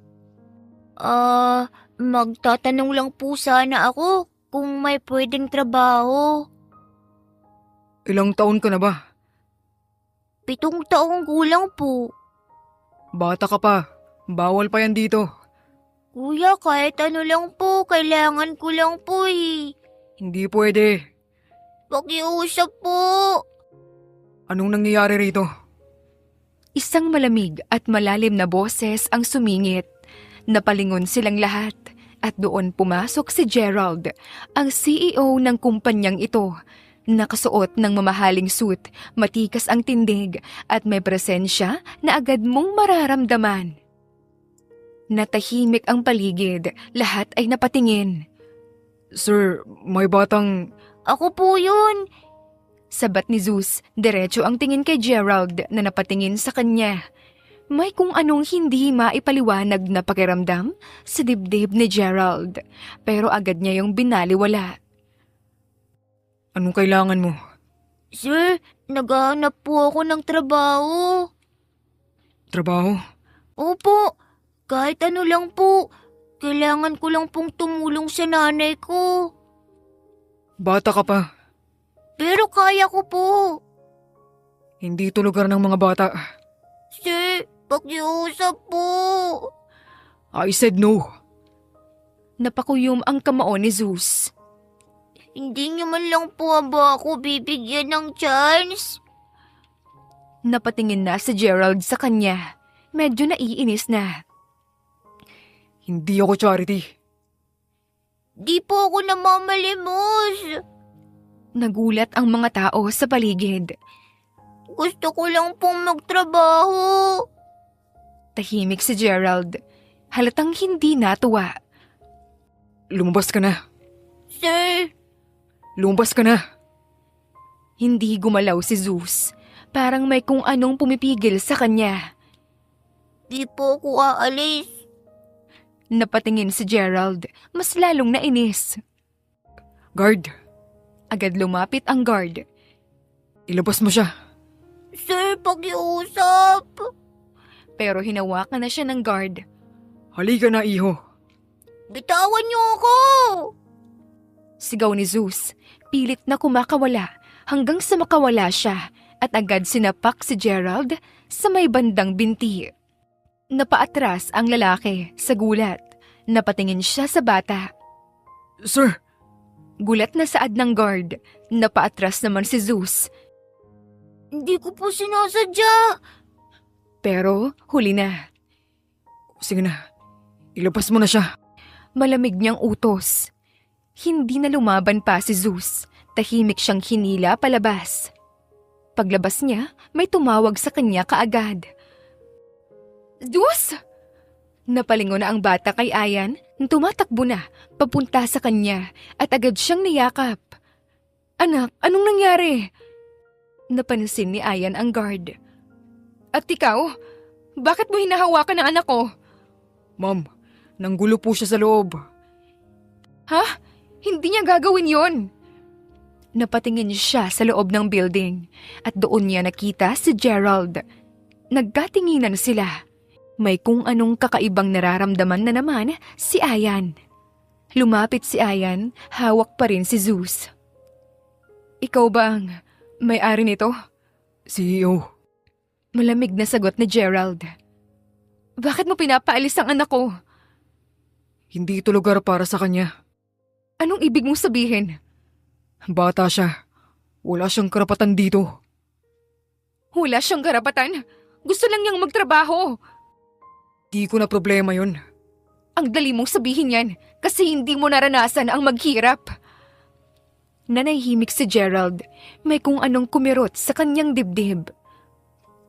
Magtatanong lang po sana ako kung may pwedeng trabaho.
Ilang taon ka na ba?
7 taong gulang po.
Bata ka pa. Bawal pa yan dito.
Kuya, kahit ano lang po, kailangan ko lang po eh.
Hindi pwede.
Pakiusap po.
Anong nangyayari rito?
Isang malamig at malalim na boses ang sumingit. Napalingon silang lahat at doon pumasok si Gerald, ang CEO ng kumpanyang ito. Nakasuot ng mamahaling suit, matikas ang tindig at may presensya na agad mong mararamdaman. Natahimik ang paligid, lahat ay napatingin.
Sir, may batang...
Ako po yun.
Sabat ni Zeus, diretso ang tingin kay Gerald na napatingin sa kanya. May kung anong hindi maipaliwanag na pakiramdam sa dibdib ni Gerald, pero agad niya yung binaliwala.
Anong kailangan mo?
Sir, naghahanap po ako ng trabaho.
Trabaho?
Opo, kahit ano lang po. Kailangan ko lang pong tumulong sa nanay ko.
Bata ka pa.
Pero kaya ko po.
Hindi ito lugar ng mga bata.
Sir, pakiusap po.
I said no.
Napakuyom ang kamao ni Zeus.
Hindi niyo man lang po ba ako bibigyan ng chance?
Napatingin na si Gerald sa kanya. Medyo naiinis na.
Hindi ako charity.
Di po ako namamalimos.
Nagulat ang mga tao sa paligid.
Gusto ko lang pong magtrabaho.
Tahimik si Gerald. Halatang hindi natuwa.
Lumabas ka na.
Sir,
Lumabas ka na.
Hindi gumalaw si Zeus. Parang may kung anong pumipigil sa kanya.
di po ako aalis.
Napatingin si Gerald. Mas lalong nainis.
Guard,
Agad lumapit ang guard.
ilabas mo siya.
Sir, pakiusap.
Pero hinawakan na siya ng guard.
Halika na, iho.
Bitawan niyo ako.
Sigaw ni Zeus. Pilit na kumakawala hanggang sa makawala siya at agad sinapak si Gerald sa may bandang binti. Napaatras ang lalaki sa gulat. Napatingin siya sa bata.
Sir,
Gulat na saad ng guard. Napaatras naman si Zeus.
Hindi ko po sinasadya.
Pero huli na.
sige na. Ilabas mo na siya.
Malamig niyang utos. Hindi na lumaban pa si Zeus. Tahimik siyang hinila palabas. Paglabas niya, may tumawag sa kanya kaagad. Zeus! Napalingon na ang bata kay Ayan, tumatakbo na, papunta sa kanya at agad siyang niyakap. Anak, anong nangyari? Napansin ni Ayan ang guard. At ikaw, bakit mo hinahawakan ang anak ko?
Ma'am, nanggulo po siya sa loob.
Ha? Hindi niya gagawin yon. Napatingin siya sa loob ng building at doon niya nakita si Gerald. Nagkatinginan sila. May kung anong kakaibang nararamdaman na naman si Ayan. Lumapit si Ayan, hawak pa rin si Zeus. Ikaw ba ang may-ari nito?
CEO.
Malamig na sagot ni Gerald. Bakit mo pinapaalis ang anak ko?
Hindi ito lugar para sa kanya.
Anong ibig mong sabihin?
Bata siya. Wala siyang karapatan dito.
Wala siyang karapatan. Gusto lang niyang magtrabaho.
Di ko na problema yun.
Ang dali mong sabihin yan kasi hindi mo naranasan ang maghirap. Nanahimik si Gerald. May kung anong kumirot sa kanyang dibdib.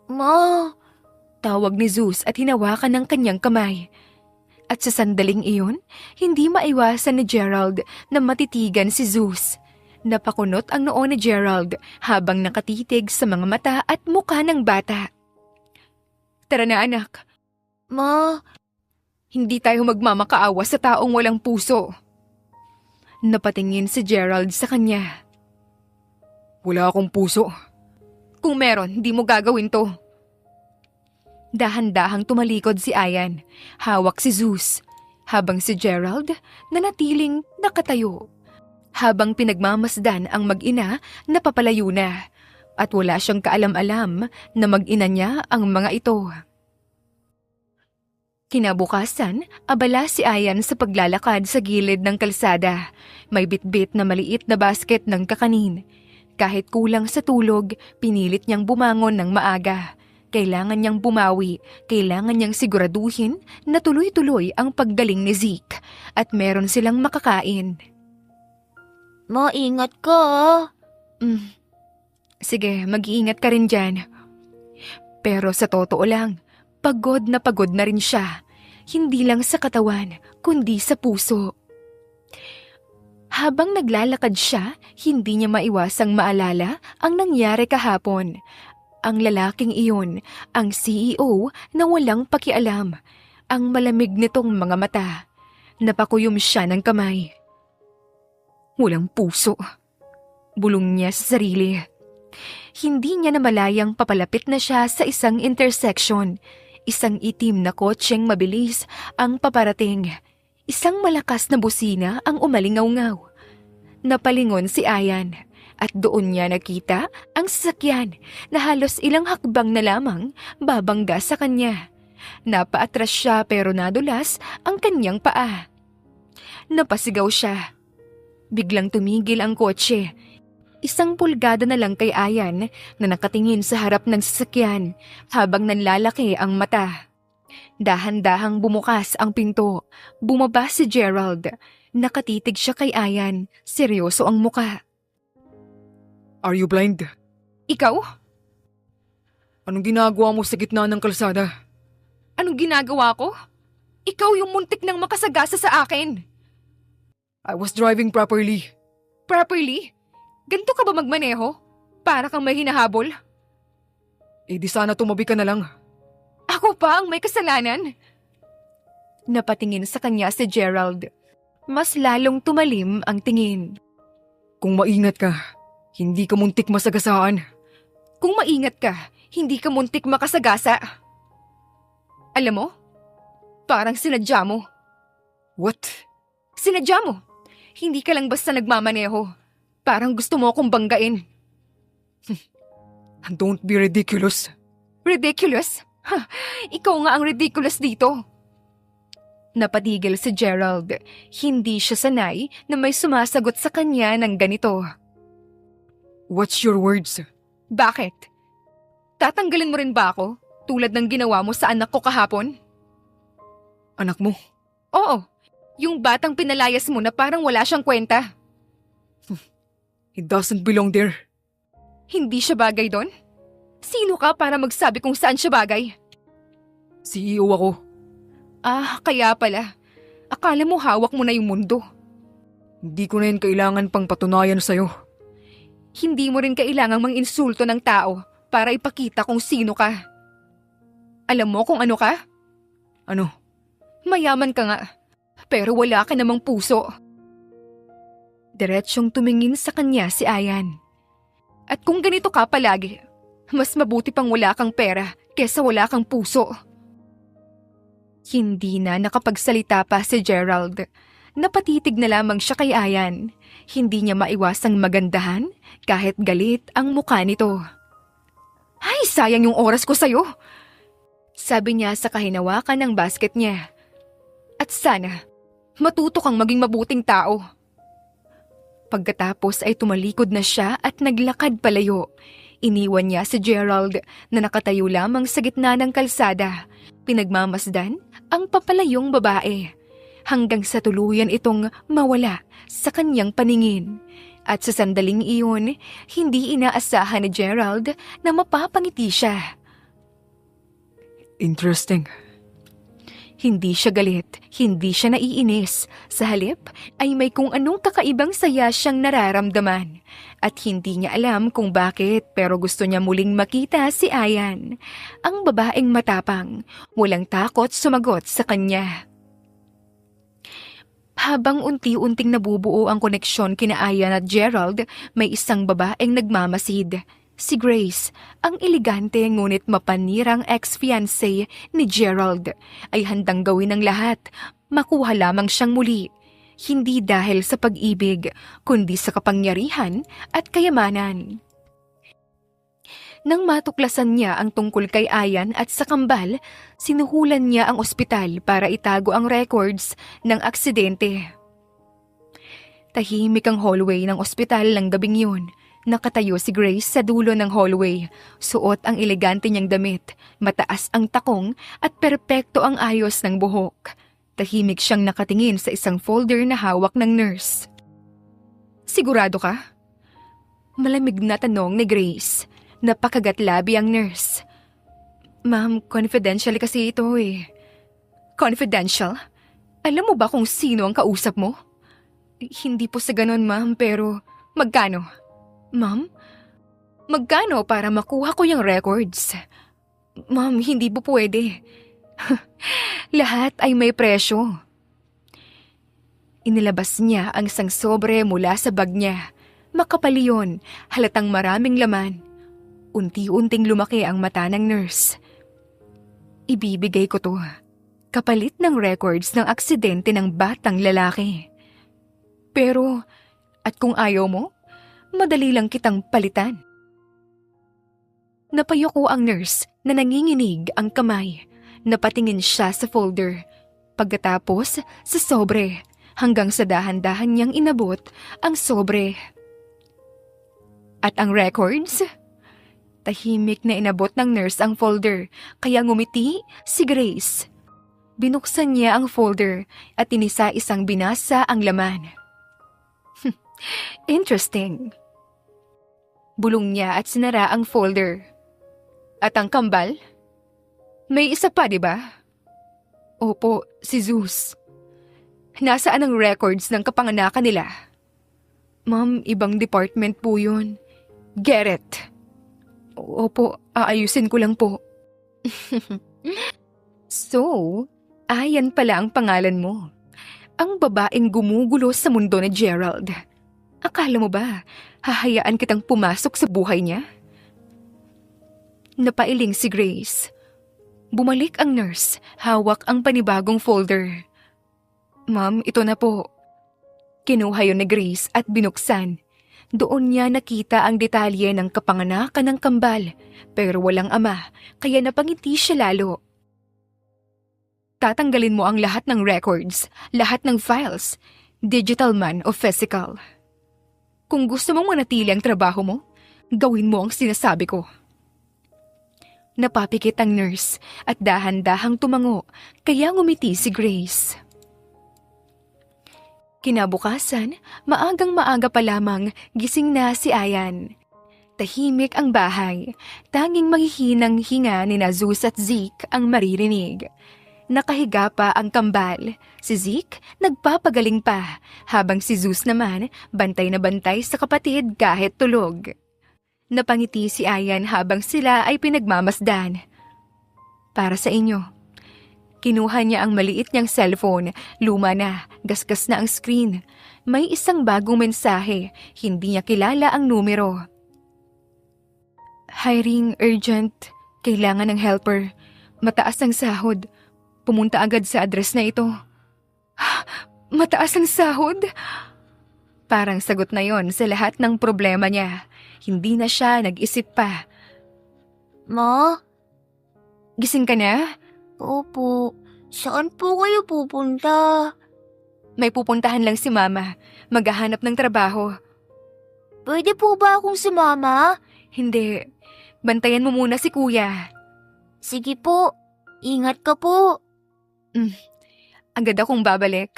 Ma,
Tawag ni Zeus at hinawakan ng kanyang kamay. At sa sandaling iyon, hindi maiwasan ni Gerald na matitigan si Zeus. Napakunot ang noo ni Gerald habang nakatitig sa mga mata at mukha ng bata. Tara na anak,
ma,
hindi tayo magmamakaawa sa taong walang puso. Napatingin si Gerald sa kanya.
Wala akong puso.
Kung meron, di mo gagawin to. Dahan-dahang tumalikod si Ayan, hawak si Zeus, habang si Gerald nanatiling nakatayo. Habang pinagmamasdan ang mag-ina, napapalayo na, at wala siyang kaalam-alam na mag-ina niya ang mga ito. Kinabukasan, abala si Ayan sa paglalakad sa gilid ng kalsada. May bitbit na maliit na basket ng kakanin. Kahit kulang sa tulog, pinilit niyang bumangon ng maaga. Kailangan niyang bumawi, kailangan niyang siguraduhin na tuloy-tuloy ang paggaling ni Zeke at meron silang makakain.
ma, ingat ka ah.
Sige, mag-iingat ka rin dyan. Pero sa totoo lang, pagod na rin siya. Hindi lang sa katawan, kundi sa puso. Habang naglalakad siya, hindi niya maiwasang maalala ang nangyari kahapon. Ang lalaking iyon, ang CEO na walang pakialam. Ang malamig nitong mga mata. Napakuyom siya ng kamay. Walang puso. Bulong niya sa sarili. Hindi niya namalayang papalapit na siya sa isang intersection. Isang itim na kotseng mabilis ang paparating. Isang malakas na busina ang umalingaw-ngaw. Napalingon si Ayan. At doon niya nakita ang sasakyan na halos ilang hakbang na lamang babangga sa kanya. Napaatras siya pero nadulas ang kanyang paa. Napasigaw siya. Biglang tumigil ang kotse. 1 pulgada na lang kay Ayan na nakatingin sa harap ng sasakyan habang nanlalaki ang mata. Dahan-dahang bumukas ang pinto. Bumaba si Gerald. Nakatitig siya kay Ayan. Seryoso ang muka.
Are you blind?
Ikaw?
Anong ginagawa mo sa gitna ng kalsada?
Anong ginagawa ko? Ikaw yung muntik ng makasagasa sa akin.
I was driving properly.
Properly? Ganto ka ba magmaneho? Para kang may hinahabol?
Eh di sana tumabi ka na lang.
Ako pa ang may kasalanan. Napatingin sa kanya si Gerald. Mas lalong tumalim ang tingin.
Kung maingat ka, hindi ka muntik masagasaan.
Kung maingat ka, hindi ka muntik makasagasa. Alam mo, parang sinadya mo.
What?
Sinadya mo. Hindi ka lang basta nagmamaneho. Parang gusto mo akong banggain.
Don't be ridiculous.
Ridiculous? Ha, ikaw nga ang ridiculous dito. Napatigil si Gerald. Hindi siya sanay na may sumasagot sa kanya ng ganito.
What's your words?
Bakit? Tatanggalin mo rin ba ako tulad ng ginawa mo sa anak ko kahapon?
Anak mo?
Oo, yung batang pinalayas mo na parang wala siyang kwenta.
It doesn't belong there.
Hindi siya bagay doon? Sino ka para magsabi kung saan siya bagay?
CEO ako.
Ah, kaya pala. Akala mo hawak mo na yung mundo.
Hindi ko na yan kailangan pang patunayan sa'yo.
Hindi mo rin kailangang mang-insulto ng tao para ipakita kung sino ka. Alam mo kung ano ka?
Ano?
Mayaman ka nga, pero wala ka namang puso. Diretsyong tumingin sa kanya si Ayan. At kung ganito ka palagi, mas mabuti pang wala kang pera kesa wala kang puso. Hindi na nakapagsalita pa si Gerald. Napatitig na lamang siya kay Ayan. Hindi niya maiwasang magandahan kahit galit ang mukha nito. Ay, sayang yung oras ko sa'yo. Sabi niya sa kahinawakan ng basket niya. At sana, matuto kang maging mabuting tao. Pagkatapos ay tumalikod na siya at naglakad palayo. Iniwan niya si Gerald na nakatayo lamang sa gitna ng kalsada. Pinagmamasdan ang papalayong babae. Hanggang sa tuluyan itong mawala sa kanyang paningin. At sa sandaling iyon, hindi inaasahan ni Gerald na mapapangiti siya.
Interesting.
Hindi siya galit, hindi siya naiinis. Sa halip ay may kung anong kakaibang saya siyang nararamdaman. At hindi niya alam kung bakit pero gusto niya muling makita si Ayan. Ang babaeng matapang, walang takot sumagot sa kanya. Habang unti-unting nabubuo ang koneksyon kina Ayan at Gerald, may isang babaeng nagmamasid. Si Grace, ang elegante ngunit mapanirang ex-fiancé ni Gerald, ay handang gawin ang lahat, makuha lamang siyang muli. Hindi dahil sa pag-ibig, kundi sa kapangyarihan at kayamanan. Nang matuklasan niya ang tungkol kay Ayan at sa kambal, sinuhulan niya ang ospital para itago ang records ng aksidente. Tahimik ang hallway ng ospital ng gabing yun. Nakatayo si Grace sa dulo ng hallway. Suot ang elegante niyang damit, mataas ang takong at perpekto ang ayos ng buhok. Tahimik siyang nakatingin sa isang folder na hawak ng nurse. Sigurado ka? Malamig na tanong ni Grace. Napakagatlabi ang nurse. Ma'am, confidential kasi ito eh. Confidential? Alam mo ba kung sino ang kausap mo? Hindi po sa ganon, ma'am, pero magkano? Ma'am? Magkano para makuha ko yung records? Ma'am, hindi po pwede. Lahat ay may presyo. Inilabas niya ang isang sobre mula sa bag niya. Makapal yun, halatang maraming laman. Unti-unting lumaki ang mata ng nurse. Ibibigay ko to. Kapalit ng records ng aksidente ng batang lalaki. Pero, at kung ayaw mo, madali lang kitang palitan. Napayuko ang nurse na nanginginig ang kamay. Napatingin siya sa folder. Pagkatapos sa sobre hanggang sa dahan-dahan niyang inabot ang sobre. At ang records? Tahimik na inabot ng nurse ang folder kaya ngumiti si Grace. Binuksan niya ang folder at inisa-isang binasa ang laman. Interesting. Bulong niya at sinara ang folder. At ang kambal? May isa pa, di ba? Opo, si Zeus. Nasaan ang records ng kapanganakan nila? Ma'am, ibang department po yun. Get it. Opo, aayusin ko lang po. So, Ayan pala ang pangalan mo. Ang babaeng gumugulo sa mundo ni Gerald. Akala mo ba, hahayaan kitang pumasok sa buhay niya? Napailing si Grace. Bumalik ang nurse, hawak ang panibagong folder. Ma'am, ito na po. Kinuha yun ni Grace at binuksan. Doon niya nakita ang detalye ng kapanganakan ng kambal, pero walang ama, kaya napangiti siya lalo. Tatanggalin mo ang lahat ng records, lahat ng files, digital man o physical. Kung gusto mong manatili ang trabaho mo, gawin mo ang sinasabi ko. Napapikit ang nurse at dahan-dahang tumango, kaya ngumiti si Grace. Kinabukasan, maagang-maaga pa lamang gising na si Ayan. Tahimik ang bahay, tanging manghihinang hinga ni Zeus at Zeke ang maririnig. Nakahiga pa ang kambal. Si Zeke nagpapagaling pa, habang si Zeus naman bantay na bantay sa kapatid kahit tulog. Napangiti si Ayan habang sila ay pinagmamasdan. Para sa inyo. Kinuha niya ang maliit niyang cellphone, luma na, gasgas na ang screen. May isang bagong mensahe, hindi niya kilala ang numero. Hiring urgent, kailangan ng helper, mataas ang sahod. Pumunta agad sa address na ito. Mataas ang sahod? Parang sagot na yon sa lahat ng problema niya. Hindi na siya nag-isip pa.
Ma?
Gising ka na?
Opo. Saan po kayo pupunta?
May pupuntahan lang si Mama. Maghahanap ng trabaho.
Pwede po ba akong sumama?
Hindi. Bantayan mo muna si Kuya.
Sige po. Ingat ka po.
Agad akong babalik.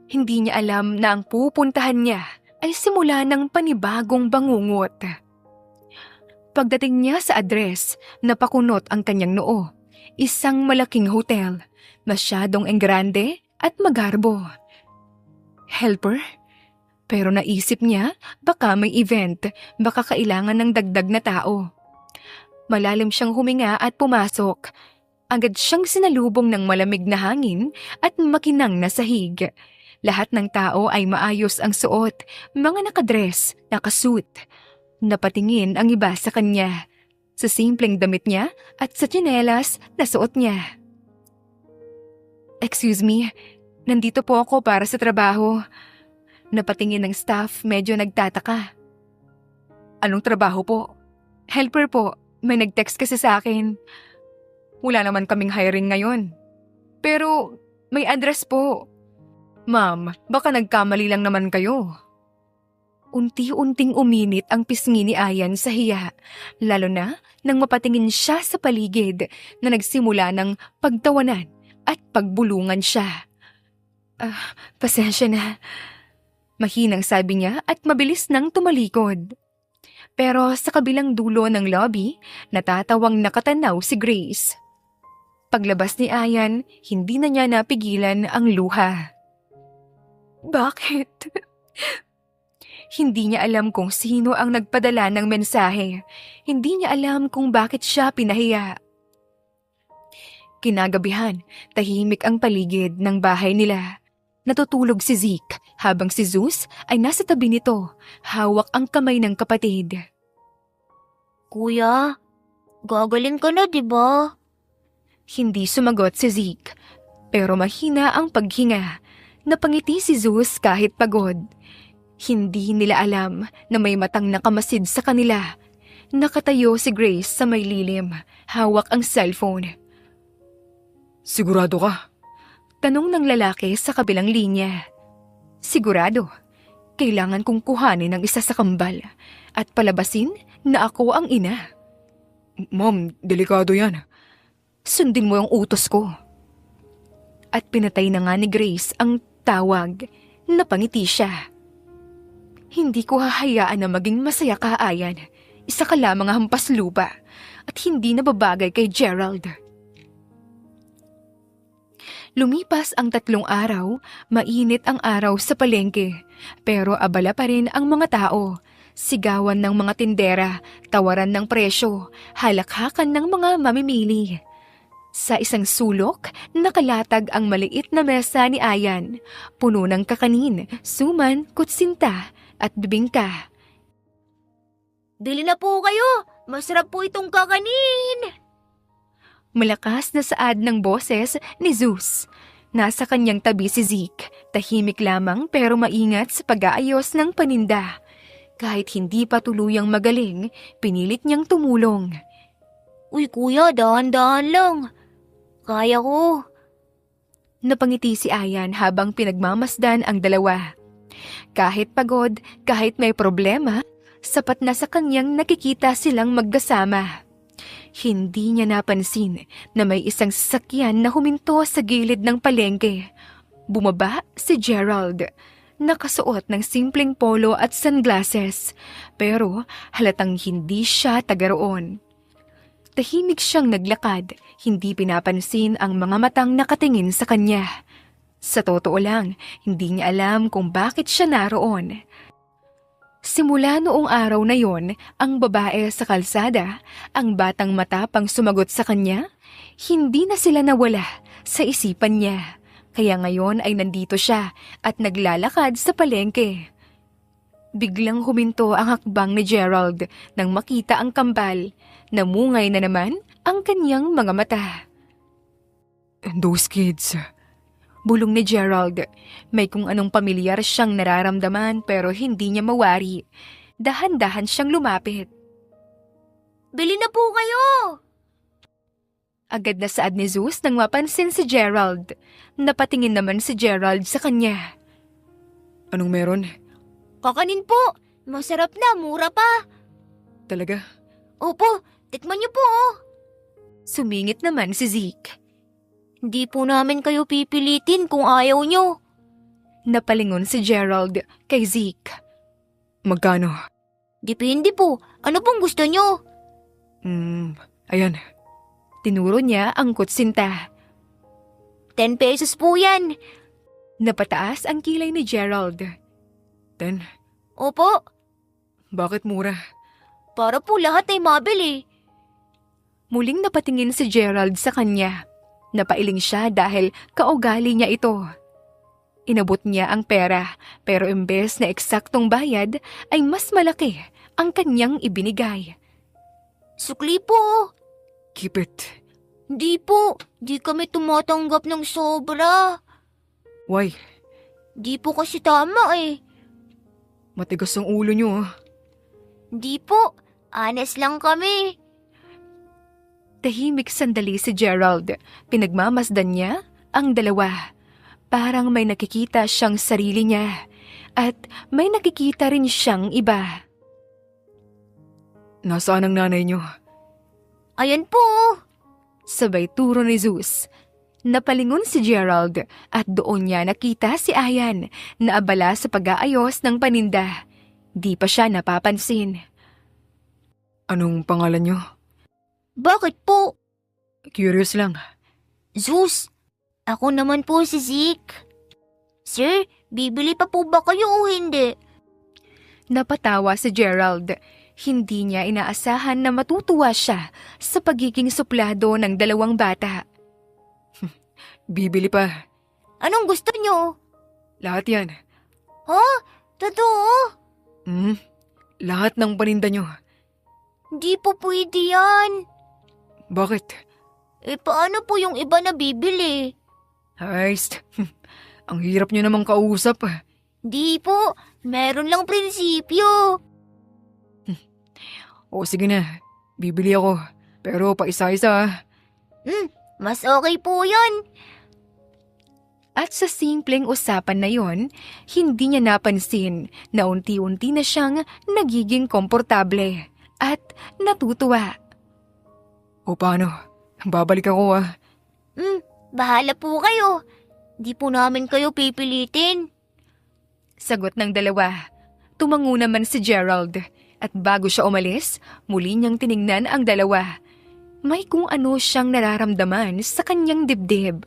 Hindi niya alam na ang pupuntahan niya ay simula ng panibagong bangungot. Pagdating niya sa address, napakunot ang kanyang noo. Isang malaking hotel, masyadong engrande at magarbo. Helper? Pero naisip niya, baka may event, baka kailangan ng dagdag na tao. Malalim siyang huminga at pumasok. Agad siyang sinalubong ng malamig na hangin at makinang na sahig. Lahat ng tao ay maayos ang suot, mga nakadress, nakasuit. Napatingin ang iba sa kanya, sa simpleng damit niya at sa tsinelas na suot niya. "Excuse me, nandito po ako para sa trabaho." Napatingin ng staff, medyo nagtataka. "Anong trabaho po?" "Helper po, may nag-text kasi sa akin." "Wala naman kaming hiring ngayon." "Pero may address po." "Ma'am, baka nagkamali lang naman kayo." Unti-unting uminit ang pisngi ni Ayan sa hiya, lalo na nang mapatingin siya sa paligid na nagsimula ng pagtawanan at pagbulungan siya. Pasensya na." Mahinang sabi niya at mabilis nang tumalikod. Pero sa kabilang dulo ng lobby, natatawang nakatanaw si Grace. Paglabas ni Ayan, hindi na niya napigilan ang luha. Bakit? Hindi niya alam kung sino ang nagpadala ng mensahe. Hindi niya alam kung bakit siya pinahiya. Kinagabihan, tahimik ang paligid ng bahay nila. Natutulog si Zeke habang si Zeus ay nasa tabi nito, hawak ang kamay ng kapatid.
Kuya, gagaling ka na, di ba?
Hindi sumagot si Zeke, pero mahina ang paghinga. Napangiti si Zeus kahit pagod. Hindi nila alam na may matang nakamasid sa kanila. Nakatayo si Grace sa may lilim, hawak ang cellphone.
Sigurado ka?
Tanong ng lalaki sa kabilang linya. Sigurado. Kailangan kong kuhanin ang isa sa kambal at palabasin na ako ang ina.
Ma'am, delikado yan.
Sundin mo ang utos ko. At pinatay na nga ni Grace ang tawag. Napangiti siya. Hindi ko hahayaan na maging masaya ka, Ayan. Isa ka lamang hampas lupa at hindi nababagay kay Gerald. Lumipas ang 3 araw, mainit ang araw sa palengke, pero abala pa rin ang mga tao. Sigawan ng mga tindera, tawaran ng presyo, halakhakan ng mga mamimili. Sa isang sulok, nakalatag ang maliit na mesa ni Ayan, puno ng kakanin, suman, kutsinta at bibingka.
Bili na po kayo! Masarap po itong kakanin!
Malakas na saad ng boses ni Zeus. Nasa kanyang tabi si Zeke, tahimik lamang pero maingat sa pag-aayos ng paninda. Kahit hindi pa tuluyang magaling, pinilit niyang tumulong.
Uy kuya, dahan-dahan lang. Kaya ko.
Napangiti si Ayan habang pinagmamasdan ang dalawa. Kahit pagod, kahit may problema, sapat na sa kanyang nakikita silang magkasama. Hindi niya napansin na may isang sasakyan na huminto sa gilid ng palengke. Bumaba si Gerald. Nakasuot ng simpleng polo at sunglasses, pero halatang hindi siya taga roon. Tahimik siyang naglakad, hindi pinapansin ang mga matang nakatingin sa kanya. Sa totoo lang, hindi niya alam kung bakit siya naroon. Simula noong araw na yon, ang babae sa kalsada, ang batang matapang sumagot sa kanya, hindi na sila nawala sa isipan niya. Kaya ngayon ay nandito siya at naglalakad sa palengke. Biglang huminto ang hakbang ni Gerald nang makita ang kambal. Namungay na naman ang kanyang mga mata.
Those kids.
Bulong ni Gerald. May kung anong pamilyar siyang nararamdaman pero hindi niya mawari. Dahan-dahan siyang lumapit.
Bili na po kayo!
Agad na saad ni Zeus nang mapansin si Gerald. Napatingin naman si Gerald sa kanya.
Anong meron?
Kakanin po! Masarap na, mura pa!
Talaga?
Opo, tikman niyo po oh!
Sumingit naman si Zeke.
Hindi po namin kayo pipilitin kung ayaw niyo.
Napalingon si Gerald kay Zeke.
Magkano?
Depende po. Ano pong gusto nyo?
Ayan.
Tinuro niya ang kutsinta.
10 pesos po yan.
Napataas ang kilay ni Gerald.
10?
Opo,
Bakit mura?
para po lahat ay mabili.
Muling napatingin si Gerald sa kanya. Napailing siya dahil kaugali niya ito. Inabot niya ang pera pero imbes na eksaktong bayad ay mas malaki ang kanyang ibinigay.
Sukli po.
Keep it.
Di po, di kami tumatanggap ng sobra.
Why?
Di po kasi tama eh.
Matigas ang ulo nyo.
Di po, honest lang kami.
Tahimik sandali si Gerald. Pinagmamasdan niya ang dalawa. Parang may nakikita siyang sarili niya at may nakikita rin siyang iba.
Nasaan ang nanay nyo?
Ayan po.
Sabay turo ni Zeus. Napalingon si Gerald at doon niya nakita si Ayan na abala sa pag-aayos ng paninda. Di pa siya napapansin.
Anong pangalan nyo?
Bakit po?
Curious lang.
Zeus, ako naman po si Zeke. Sir, bibili pa po ba kayo o hindi?
Napatawa si Gerald. Hindi niya inaasahan na matutuwa siya sa pagiging suplado ng dalawang bata.
Bibili pa.
Anong gusto nyo?
Lahat yan.
Ha? Totoo?
Lahat ng paninda nyo.
Di po pwede yan.
Bakit?
Eh paano po yung iba na bibili?
Heist. Ang hirap nyo namang kausap.
Di po, meron lang prinsipyo.
O sige na, bibili ako. Pero pa isa-isa.
Mas okay po yan.
At sa simpleng usapan na yon, hindi niya napansin na unti-unti na siyang nagiging komportable at natutuwa.
O paano? Babalik ako
Bahala po kayo. Di po namin kayo pipilitin.
Sagot ng dalawa. Tumango naman si Gerald at bago siya umalis, muli niyang tiningnan ang dalawa. May kung ano siyang nararamdaman sa kanyang dibdib.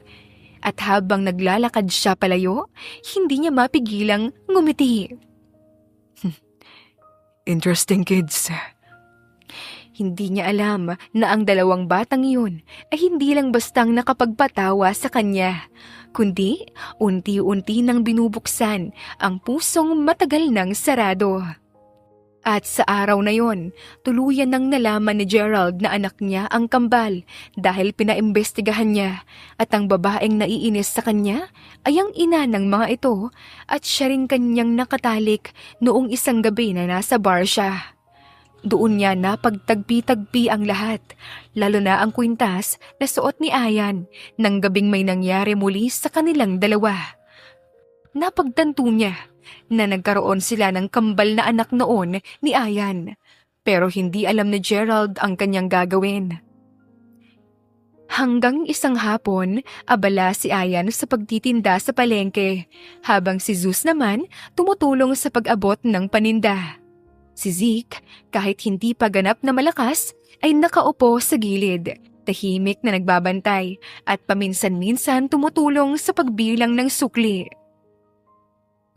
At habang naglalakad siya palayo, hindi niya mapigilang ngumiti.
Interesting kids.
Hindi niya alam na ang dalawang batang iyon ay hindi lang bastang nakapagpatawa sa kanya, kundi unti-unti nang binubuksan ang pusong matagal nang sarado. At sa araw na yon, tuluyan nang nalaman ni Gerald na anak niya ang kambal dahil pinaimbestigahan niya at ang babaeng naiinis sa kanya ay ang ina ng mga ito at siya rin kanyang nakatalik noong isang gabi na nasa bar siya. Doon niya napagtagpi-tagpi ang lahat, lalo na ang kwintas na suot ni Ayan nang gabing may nangyari muli sa kanilang dalawa. Napagtanto niya na nagkaroon sila ng kambal na anak noon ni Ayan, pero hindi alam ni Gerald ang kanyang gagawin. Hanggang isang hapon, abala si Ayan sa pagtitinda sa palengke, habang si Zeus naman tumutulong sa pag-abot ng paninda. Si Zeke, kahit hindi pa ganap na malakas, ay nakaupo sa gilid, tahimik na nagbabantay at paminsan-minsan tumutulong sa pagbilang ng sukli.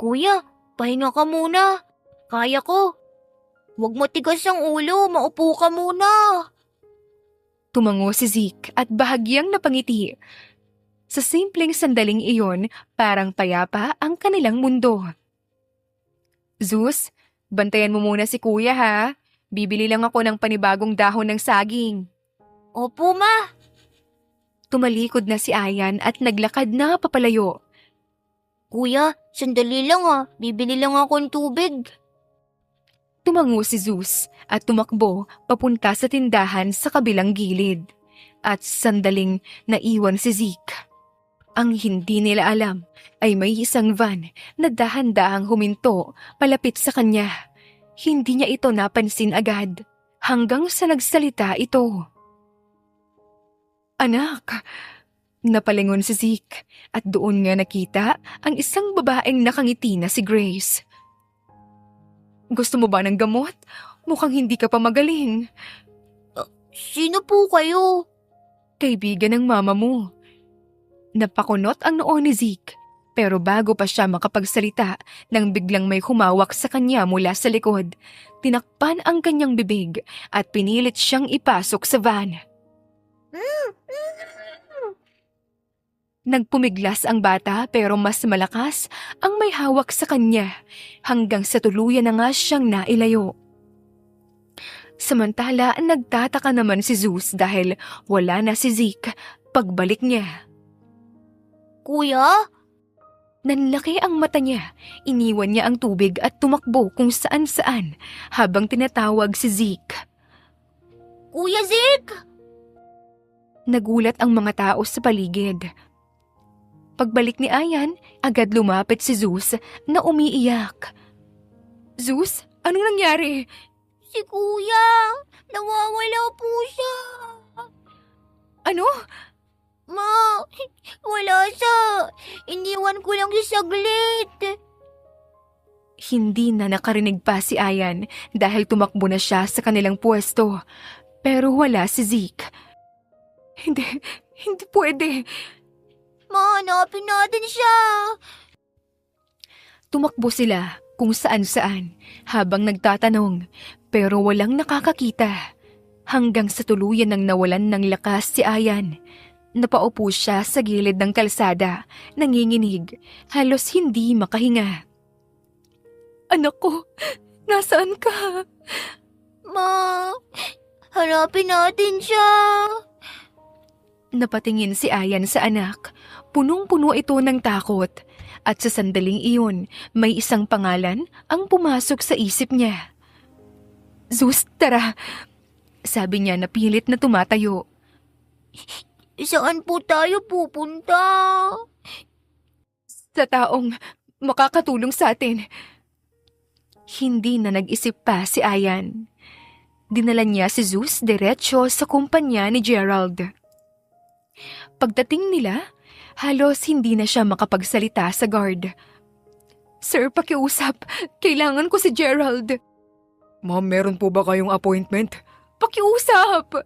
Kuya, pahinga ka muna. Kaya ko. Huwag matigas ang ulo, maupo ka muna.
Tumango si Zeke at bahagyang napangiti. Sa simpleng sandaling iyon, parang payapa ang kanilang mundo. Zeus, bantayan mo muna si kuya ha. Bibili lang ako ng panibagong dahon ng saging.
Opo, ma.
Tumalikod na si Ayan at naglakad na papalayo.
Kuya, sandali lang bibili lang ako ng tubig.
Tumango si Zeus at tumakbo papunta sa tindahan sa kabilang gilid. At sandaling naiwan si Zeke. Ang hindi nila alam ay may isang van na dahan-dahang huminto palapit sa kanya. Hindi niya ito napansin agad hanggang sa nagsalita ito. Anak! Napalingon si Zeke at doon nga nakita ang isang babaeng nakangiti na si Grace. Gusto mo ba ng gamot? Mukhang hindi ka pa magaling.
Sino po kayo?
Kaibigan ng mama mo. Napakunot ang noo ni Zeke. Pero bago pa siya makapagsalita, nang biglang may humawak sa kanya mula sa likod, tinakpan ang kanyang bibig at pinilit siyang ipasok sa van. Nagpumiglas ang bata pero mas malakas ang may hawak sa kanya hanggang sa tuluyan na nga siyang nailayo. Samantala, nagtataka naman si Zeus dahil wala na si Zeke pagbalik niya.
Kuya?
Nanlaki ang mata niya, iniwan niya ang tubig at tumakbo kung saan-saan habang tinatawag si Zeke.
Kuya Zeke?
Nagulat ang mga tao sa paligid. Pagbalik ni Ayan, agad lumapit si Zeus na umiiyak. Zeus, anong nangyari?
Si kuya, nawawala po siya.
Ano?
Ma, wala siya. Iniwan ko lang siya saglit.
Hindi na nakarinig pa si Ayan dahil tumakbo na siya sa kanilang pwesto. Pero wala si Zeke. Hindi pwede.
Mahanapin natin siya.
Tumakbo sila kung saan-saan habang nagtatanong pero walang nakakakita. Hanggang sa tuluyan ng nawalan ng lakas si Ayan. Napaupo siya sa gilid ng kalsada, nanginginig, halos hindi makahinga. Anak ko, nasaan ka?
Ma, hanapin natin siya.
Napatingin si Ayan sa anak. Punong-puno ito ng takot. At sa sandaling iyon, may isang pangalan ang pumasok sa isip niya. Zeus, tara! Sabi niya na pilit na tumatayo.
Saan po tayo pupunta?
Sa taong makakatulong sa atin. Hindi na nag-isip pa si Ayan. Dinala niya si Zeus diretso sa kumpanya ni Gerald. Pagdating nila, halos hindi na siya makapagsalita sa guard. Sir, pakiusap. Kailangan ko si Gerald.
Ma'am, meron po ba kayong appointment?
Pakiusap!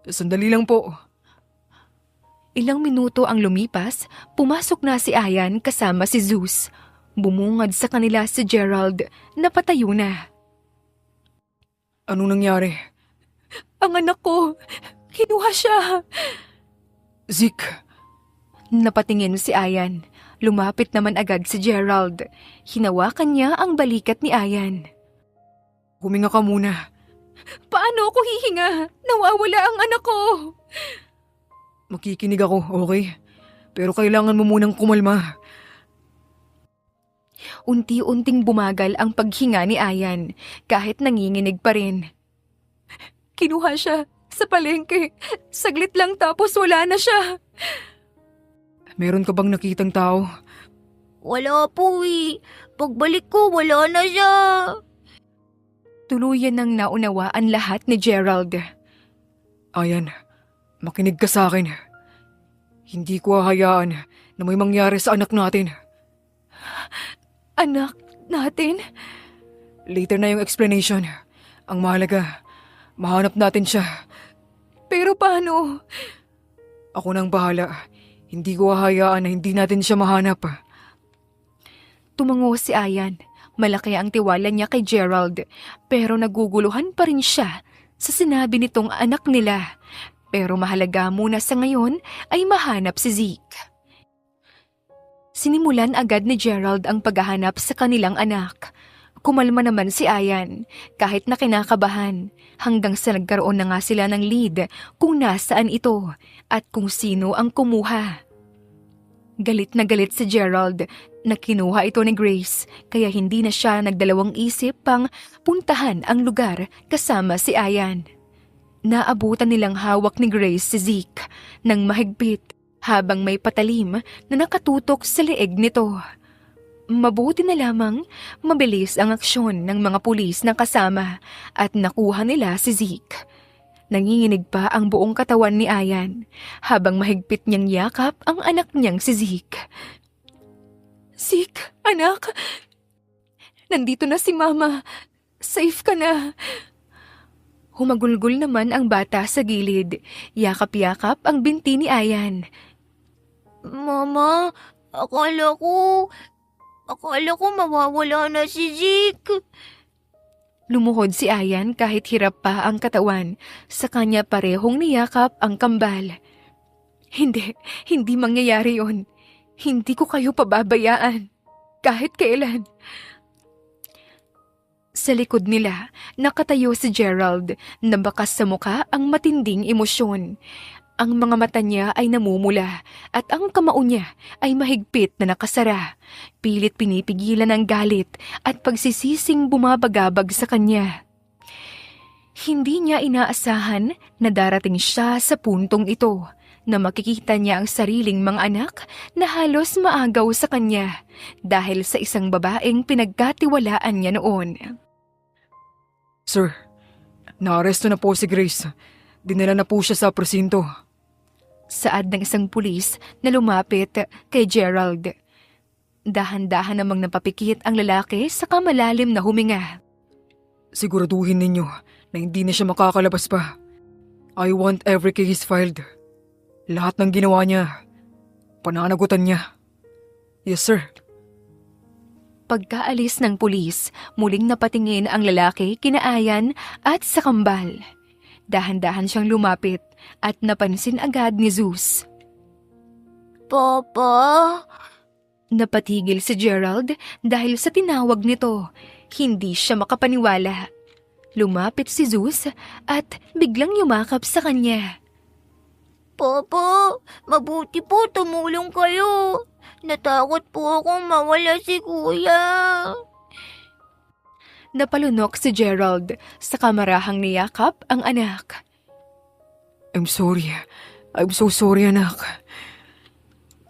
Sandali lang po.
Ilang minuto ang lumipas, pumasok na si Ayan kasama si Zeus. Bumungad sa kanila si Gerald na patayo na.
Anong nangyari?
Ang anak ko, kinuha siya.
Zeke,
Napatingin si Ayan. Lumapit naman agad si Gerald. Hinawakan niya ang balikat ni Ayan.
huminga ka muna.
Paano ako hihinga? Nawawala ang anak ko.
Makikinig ako, okay? Pero kailangan mo munang kumalma.
Unti-unting bumagal ang paghinga ni Ayan kahit nanginginig pa rin. Kinuha siya sa palengke. Saglit lang tapos wala na siya.
Meron ka bang nakitang tao?
Wala po eh. Pagbalik ko, wala na siya.
Tuluyan nang naunawaan lahat ni Gerald.
Ayan, makinig ka sa akin. Hindi ko hahayaan na may mangyari sa anak natin.
Anak natin?
Later na yung explanation. Ang mahalaga, mahanap natin siya.
Pero paano?
Ako nang bahala. Hindi ko hahayaan na hindi natin siya mahanap.
Tumango si Ayan. Malaki ang tiwala niya kay Gerald. Pero naguguluhan pa rin siya sa sinabi nitong anak nila. Pero mahalaga muna sa ngayon ay mahanap si Zeke. Sinimulan agad ni Gerald ang paghahanap sa kanilang anak. Kumalma naman si Ayan kahit na kinakabahan hanggang sa nagkaroon na nga sila ng lead kung nasaan ito at kung sino ang kumuha. Galit na galit si Gerald na kinuha ito ni Grace kaya hindi na siya nagdalawang isip pang puntahan ang lugar kasama si Ayan. Naabutan nilang hawak ni Grace si Zeke ng mahigpit habang may patalim na nakatutok sa leeg nito. Mabuti na lamang mabilis ang aksyon ng mga pulis na kasama at nakuha nila si Zeke. Nanginginig pa ang buong katawan ni Ayan habang mahigpit niyang yakap ang anak niyang si Zeke. Zeke, anak! Nandito na si Mama. Safe ka na. Humagulgol naman ang bata sa gilid. Yakap-yakap ang binti ni Ayan.
Mama, akala ko mawawala na si Zeke.
Lumuhod si Ayan kahit hirap pa ang katawan. Sa kanya parehong niyakap ang kambal. Hindi mangyayari yon. Hindi ko kayo pababayaan. Kahit kailan. Sa likod nila, nakatayo si Gerald na bakas sa muka ang matinding emosyon. Ang mga mata niya ay namumula at ang kamao niya ay mahigpit na nakasara. Pilit pinipigilan ang galit at pagsisising bumabagabag sa kanya. Hindi niya inaasahan na darating siya sa puntong ito, na makikita niya ang sariling mga anak na halos maagaw sa kanya dahil sa isang babaeng pinagkatiwalaan niya noon.
Sir, naaresto na po si Grace. Dinala na po siya sa presinto.
Saad ng isang pulis na lumapit kay Gerald. Dahan-dahan namang napapikit ang lalaki sa kamalalim na huminga.
Siguraduhin ninyo na hindi na siya makakalabas pa. I want every case filed. Lahat ng ginawa niya, pananagutan niya. Yes, sir.
Pagkaalis ng pulis, muling napatingin ang lalaki kina Ayan at sa kambal. Dahan-dahan siyang lumapit at napansin agad ni Zeus.
Papa?
Napatigil si Gerald dahil sa tinawag nito. Hindi siya makapaniwala. Lumapit si Zeus at biglang yumakap sa kanya.
Papa, mabuti po tumulong kayo. Natakot po akong mawala si Kuya.
Napalunok si Gerald sa kamarahang niyakap ang anak.
I'm sorry. I'm so sorry, anak.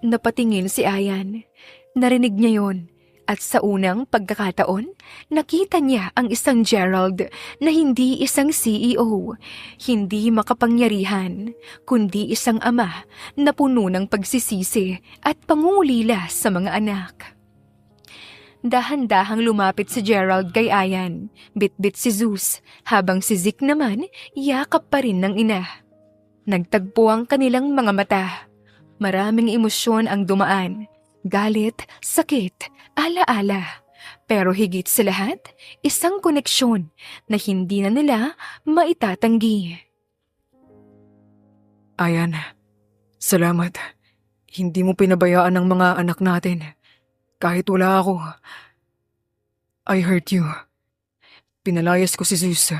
Napatingin si Ayan. Narinig niya yon. At sa unang pagkakataon, nakita niya ang isang Gerald na hindi isang CEO, hindi makapangyarihan, kundi isang ama na puno ng pagsisisi at pangungulila sa mga anak. Dahan-dahang lumapit si Gerald kay Ayan, bit-bit si Zeus, habang si Zeke naman yakap pa rin ng ina. Nagtagpo ang kanilang mga mata. Maraming emosyon ang dumaan. Galit, sakit, ala-ala. Pero higit sa lahat, isang koneksyon na hindi na nila maitatanggi.
Ayan, salamat. Hindi mo pinabayaan ang mga anak natin. Kahit wala ako. I hurt you. Pinalayas ko si Zeus.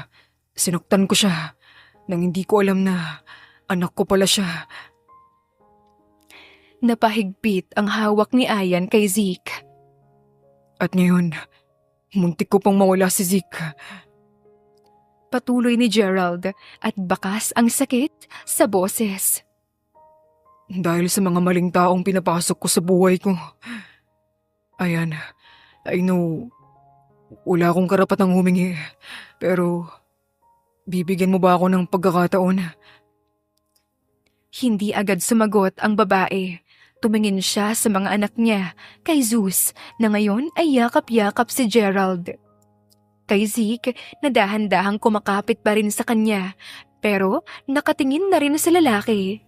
Sinuktan ko siya nang hindi ko alam na anak ko pala siya.
Napahigpit ang hawak ni Ayan kay Zeke.
At ngayon, muntik ko pang mawala si Zeke.
Patuloy ni Gerald at bakas ang sakit sa boses.
Dahil sa mga maling taong pinapasok ko sa buhay ko. Ayan, I know, wala akong karapatang humingi. Pero, bibigyan mo ba ako ng pagkakataon?
Hindi agad sumagot ang babae. Tumingin siya sa mga anak niya, kay Zeus, na ngayon ay yakap-yakap si Gerald. Kay Zeke, na dahan-dahang kumakapit pa rin sa kanya, pero nakatingin na rin sa lalaki.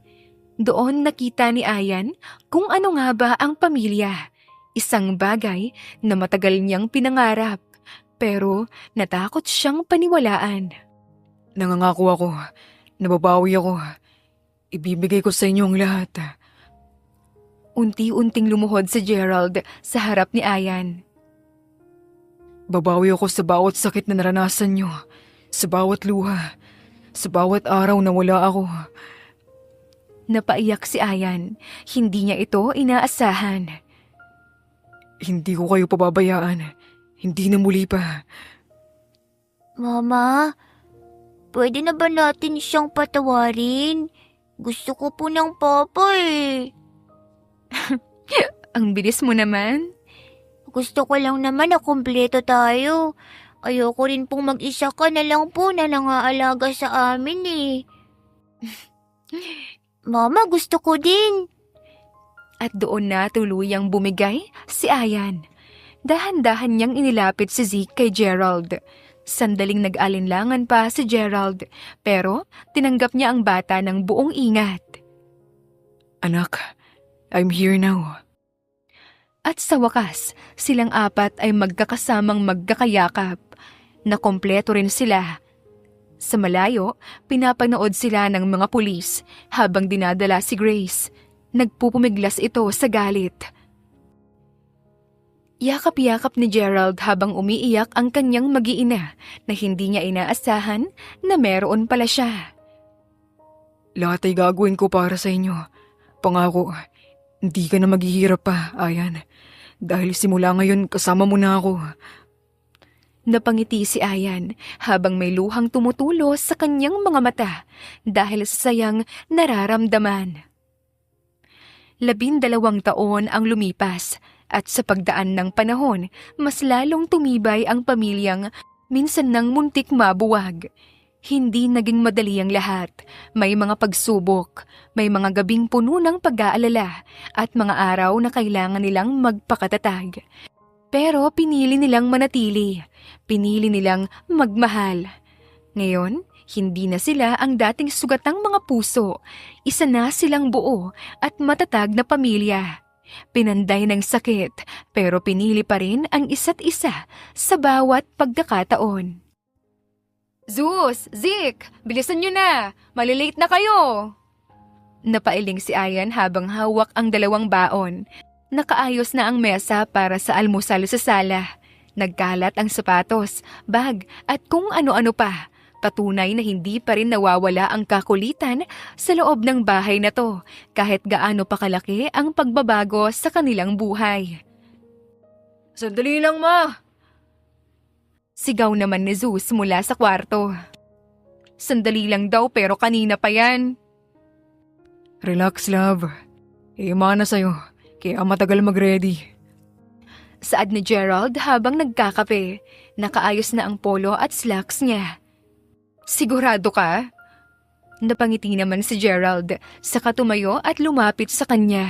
Doon nakita ni Ayan kung ano nga ba ang pamilya. Isang bagay na matagal niyang pinangarap, pero natakot siyang paniwalaan.
Nangangako ako, nababawi ako. Ibibigay ko sa inyo ang lahat.
Unti-unting lumuhod si Gerald sa harap ni Ayan.
Babawi ako sa bawat sakit na naranasan niyo, sa bawat luha, sa bawat araw na wala ako.
Napaiyak si Ayan. Hindi niya ito inaasahan.
Hindi ko kayo pababayaan. Hindi na muli pa.
Mama, pwede na ba natin siyang patawarin? Gusto ko po ng papa eh.
Ang bilis mo naman.
Gusto ko lang naman na kumpleto tayo. Ayoko rin pong mag-isa ka na lang po na nangaalaga sa amin eh. Mama, gusto ko din.
At doon na tuluyang bumigay si Ayan. dahan-dahan niyang inilapit si Zeke kay Gerald. Sandaling nag-alinlangan pa si Gerald, pero tinanggap niya ang bata ng buong ingat.
Anak, I'm here now.
At sa wakas, silang apat ay magkakasamang magkakayakap. Nakompleto rin sila. Sa malayo, pinapanood sila ng mga pulis habang dinadala si Grace. Nagpupumiglas ito sa galit. Yakap-yakap ni Gerald habang umiiyak ang kanyang mag-iina na hindi niya inaasahan na meron pala siya.
Lahat ay gagawin ko para sa inyo. Pangako, hindi ka na maghihirap pa, Ayan. Dahil simula ngayon kasama mo na ako.
Napangiti si Ayan habang may luhang tumutulo sa kanyang mga mata dahil sa sayang nararamdaman. 12 taon ang lumipas at sa pagdaan ng panahon, mas lalong tumibay ang pamilyang minsan nang muntik mabuwag. Hindi naging madali ang lahat. May mga pagsubok, may mga gabing puno ng pag-aalala at mga araw na kailangan nilang magpakatatag. Pero pinili nilang manatili. Pinili nilang magmahal. Ngayon, hindi na sila ang dating sugatang mga puso. Isa na silang buo at matatag na pamilya. Pinanday ng sakit, pero pinili pa rin ang isa't isa sa bawat pagkakataon. Zeus! Zeke! Bilisan nyo na! Malilate na kayo! Napailing si Ayan habang hawak ang 2 baon. Nakaayos na ang mesa para sa almusal sa sala. Nagkalat ang sapatos, bag at kung ano-ano pa. Patunay na hindi pa rin nawawala ang kakulitan sa loob ng bahay na to kahit gaano pa kalaki ang pagbabago sa kanilang buhay.
Sandali lang, Ma!
Sigaw naman ni Zeus mula sa kwarto. Sandali lang daw pero kanina pa yan.
Relax, love. Mana sa'yo, kaya matagal mag-ready.
Saad ni Gerald habang nagkakape. Nakaayos na ang polo at slacks niya. Sigurado ka? Napangiti naman si Gerald, saka tumayo at lumapit sa kanya.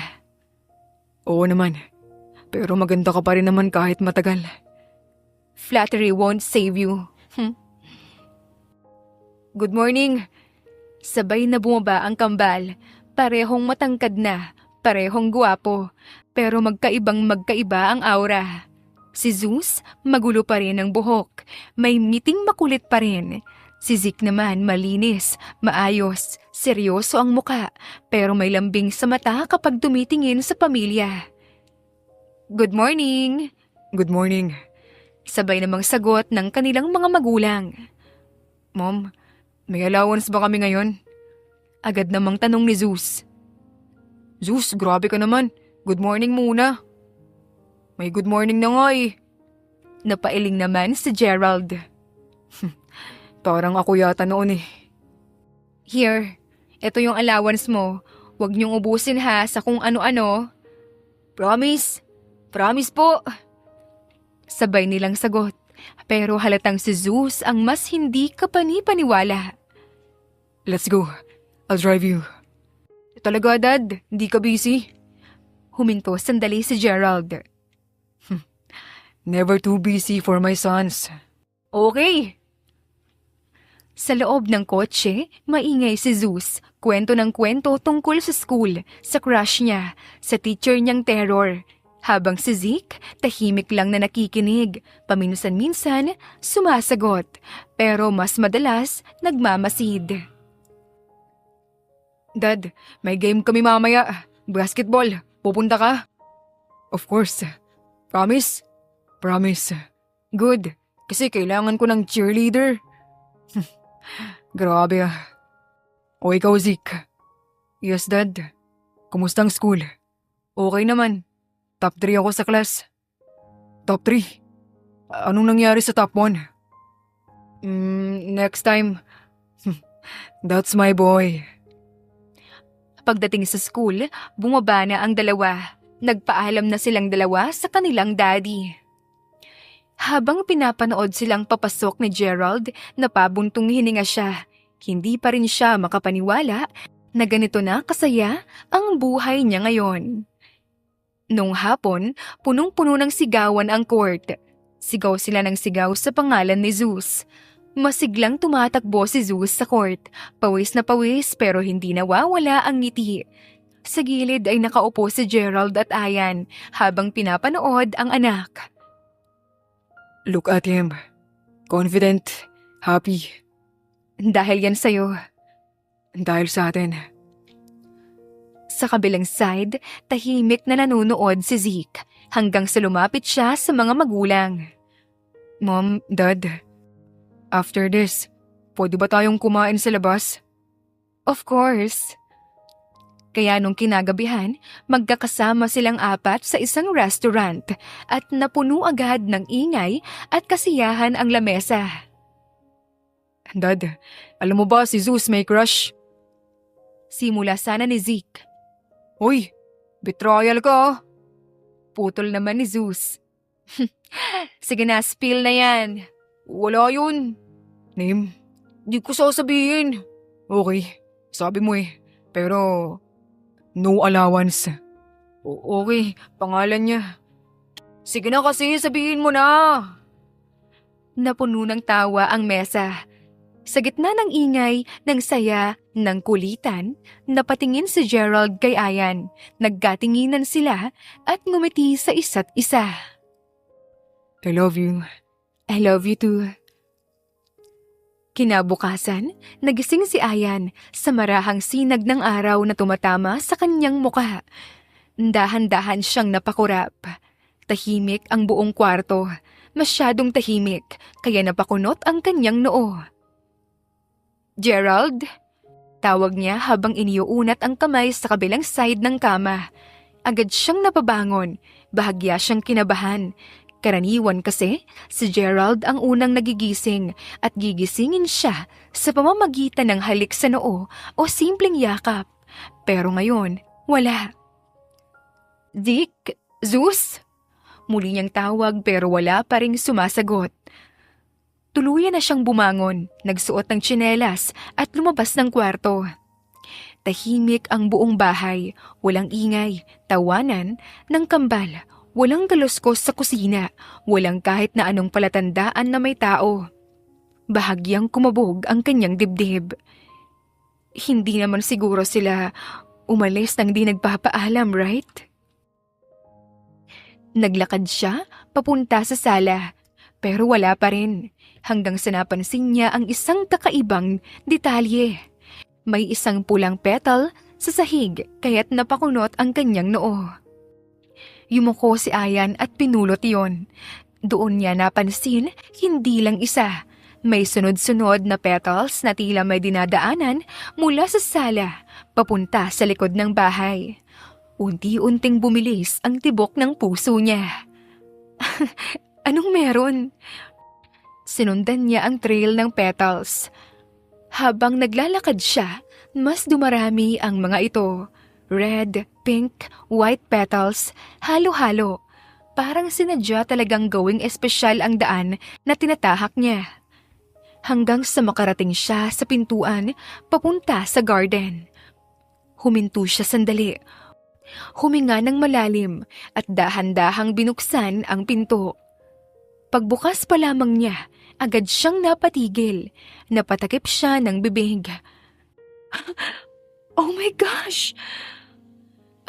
Oo naman, pero maganda ka pa rin naman kahit matagal.
Flattery won't save you. Good morning. Sabay na bumaba ang kambal. Parehong matangkad na, parehong guwapo, pero magkaiba ang aura. Si Zeus, magulo pa rin ang buhok, may ngiting makulit pa rin. Si Zeke naman malinis, maayos, seryoso ang muka, pero may lambing sa mata kapag tumitingin sa pamilya. Good morning!
Good morning.
Sabay namang sagot ng kanilang mga magulang.
Mom, may allowance ba kami ngayon?
Agad namang tanong ni Zeus.
Zeus, grabe ka naman. Good morning muna. May good morning na nga eh.
Napailing naman si Gerald.
Parang ako yata noon eh.
Here, ito yung allowance mo. Huwag niyong ubusin ha sa kung ano-ano. Promise? Promise po. Sabay nilang sagot. Pero halatang si Zeus ang mas hindi kapani-paniwala.
Let's go. I'll drive you.
Talaga, Dad? Hindi ka busy? Huminto sandali si Gerald.
Never too busy for my sons.
Okay. Sa loob ng kotse, maingay si Zeus. Kwento ng kwento tungkol sa school, sa crush niya, sa teacher niyang terror. Habang si Zeke, tahimik lang na nakikinig. Paminsan-minsan, sumasagot. Pero mas madalas, nagmamasid.
Dad, may game kami mamaya. Basketball. Pupunta ka? Of course. Promise? Promise. Good. Kasi kailangan ko ng cheerleader. Grabe ah. O ikaw, Zeke? Yes, Dad. Kumusta ang school? Okay naman. Top 3 ako sa class. Top 3? Anong nangyari sa top 1? Next time. That's my boy.
Pagdating sa school, bumaba na ang dalawa. Nagpaalam na silang dalawa sa kanilang daddy. Habang pinapanood silang papasok ni Gerald, napabuntong hininga siya. Hindi pa rin siya makapaniwala na ganito na kasaya ang buhay niya ngayon. Nung hapon, punong-puno ng sigawan ang court. Sigaw sila ng sigaw sa pangalan ni Zeus. Masiglang tumatakbo si Zeus sa court. Pawis na pawis pero hindi nawawala ang ngiti. Sa gilid ay nakaupo si Gerald at Ayan habang pinapanood ang anak.
Look at him. Confident, happy,
Dahil yan sa'yo.
dahil sa atin.
Sa kabilang side, tahimik na nanonood si Zeke hanggang sa lumapit siya sa mga magulang.
Mom, Dad, after this, pwede ba tayong kumain sa labas?
Of course. Kaya nung kinagabihan, magkakasama silang apat sa isang restaurant at napuno agad ng ingay at kasiyahan ang lamesa.
Dad, alam mo ba si Zeus may crush?
Simula sana ni Zeke.
Uy, betrayal ka ah.
Putol naman ni Zeus. Sige na, spill na yan.
Wala yun. Name, di ko sasabihin. Okay, sabi mo eh. Pero, no allowance. Okay, pangalan niya. Sige na kasi, sabihin mo na.
Napuno ng tawa ang mesa. Sa gitna ng ingay, ng saya, ng kulitan, napatingin si Gerald kay Ayan. Nagkatinginan sila at ngumiti sa isa't isa.
I love you.
I love you too. Kinabukasan, nagising si Ayan sa marahang sinag ng araw na tumatama sa kanyang muka. Dahan-dahan siyang napakurap. Tahimik ang buong kwarto. Masyadong tahimik, kaya napakunot ang kanyang noo. Gerald? Tawag niya habang iniuunat ang kamay sa kabilang side ng kama. Agad siyang napabangon, bahagya siyang kinabahan. Karaniwan kasi, si Gerald ang unang nagigising at gigisingin siya sa pamamagitan ng halik sa noo o simpleng yakap. Pero ngayon, wala. Dick? Zeus? Muli niyang tawag pero wala pa ring sumasagot. Tuluyan na siyang bumangon, nagsuot ng tsinelas at lumabas ng kwarto. Tahimik ang buong bahay, walang ingay, tawanan ng kambal, walang kaluskos sa kusina, walang kahit na anong palatandaan na may tao. Bahagyang kumabog ang kanyang dibdib. Hindi naman siguro sila umalis nang di nagpapaalam, right? Naglakad siya papunta sa sala, pero wala pa rin. Hanggang sa napansin niya ang isang kakaibang detalye. May isang pulang petal sa sahig kaya't napakunot ang kanyang noo. Yumuko si Ayan at pinulot yon. Doon niya napansin, hindi lang isa. May sunod-sunod na petals na tila may dinadaanan mula sa sala, papunta sa likod ng bahay. Unti-unting bumilis ang tibok ng puso niya. Anong meron? Sinundan niya ang trail ng petals. Habang naglalakad siya, mas dumarami ang mga ito. Red, pink, white petals, halo-halo. Parang sinadya talagang gawing espesyal ang daan na tinatahak niya. Hanggang sa makarating siya sa pintuan, papunta sa garden. Huminto siya sandali. Huminga ng malalim at dahan-dahang binuksan ang pinto. Pagbukas pa lamang niya, agad siyang napatigil. Napatakip siya ng bibig. Oh my gosh!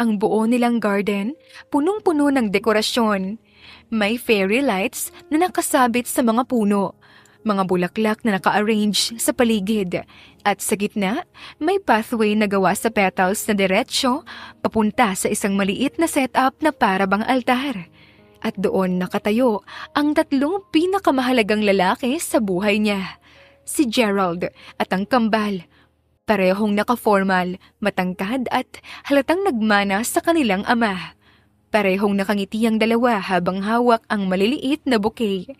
Ang buo nilang garden, punong-puno ng dekorasyon. May fairy lights na nakasabit sa mga puno. Mga bulaklak na naka-arrange sa paligid. At sa gitna, may pathway na gawa sa petals na diretsyo papunta sa isang maliit na setup na para bang altar. At doon nakatayo ang tatlong pinakamahalagang lalaki sa buhay niya. Si Gerald at ang kambal. Parehong naka-formal, matangkad at halatang nagmana sa kanilang ama. Parehong nakangiti ang dalawa habang hawak ang maliliit na bouquet.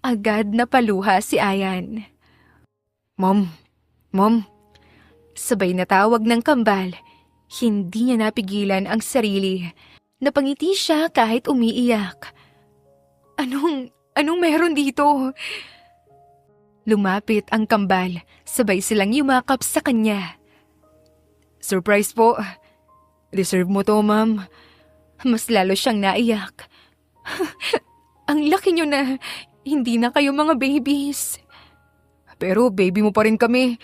Agad na paluha si Ayan.
Mom.
Sabay na tawag ng kambal. Hindi niya napigilan ang sarili. Napangiti siya kahit umiiyak. Anong meron dito? Lumapit ang kambal, sabay silang yumakap sa kanya.
Surprise po. Deserve mo to, ma'am.
mas lalo siyang naiyak. Ang laki niyo na, hindi na kayo mga babies.
Pero baby mo pa rin kami.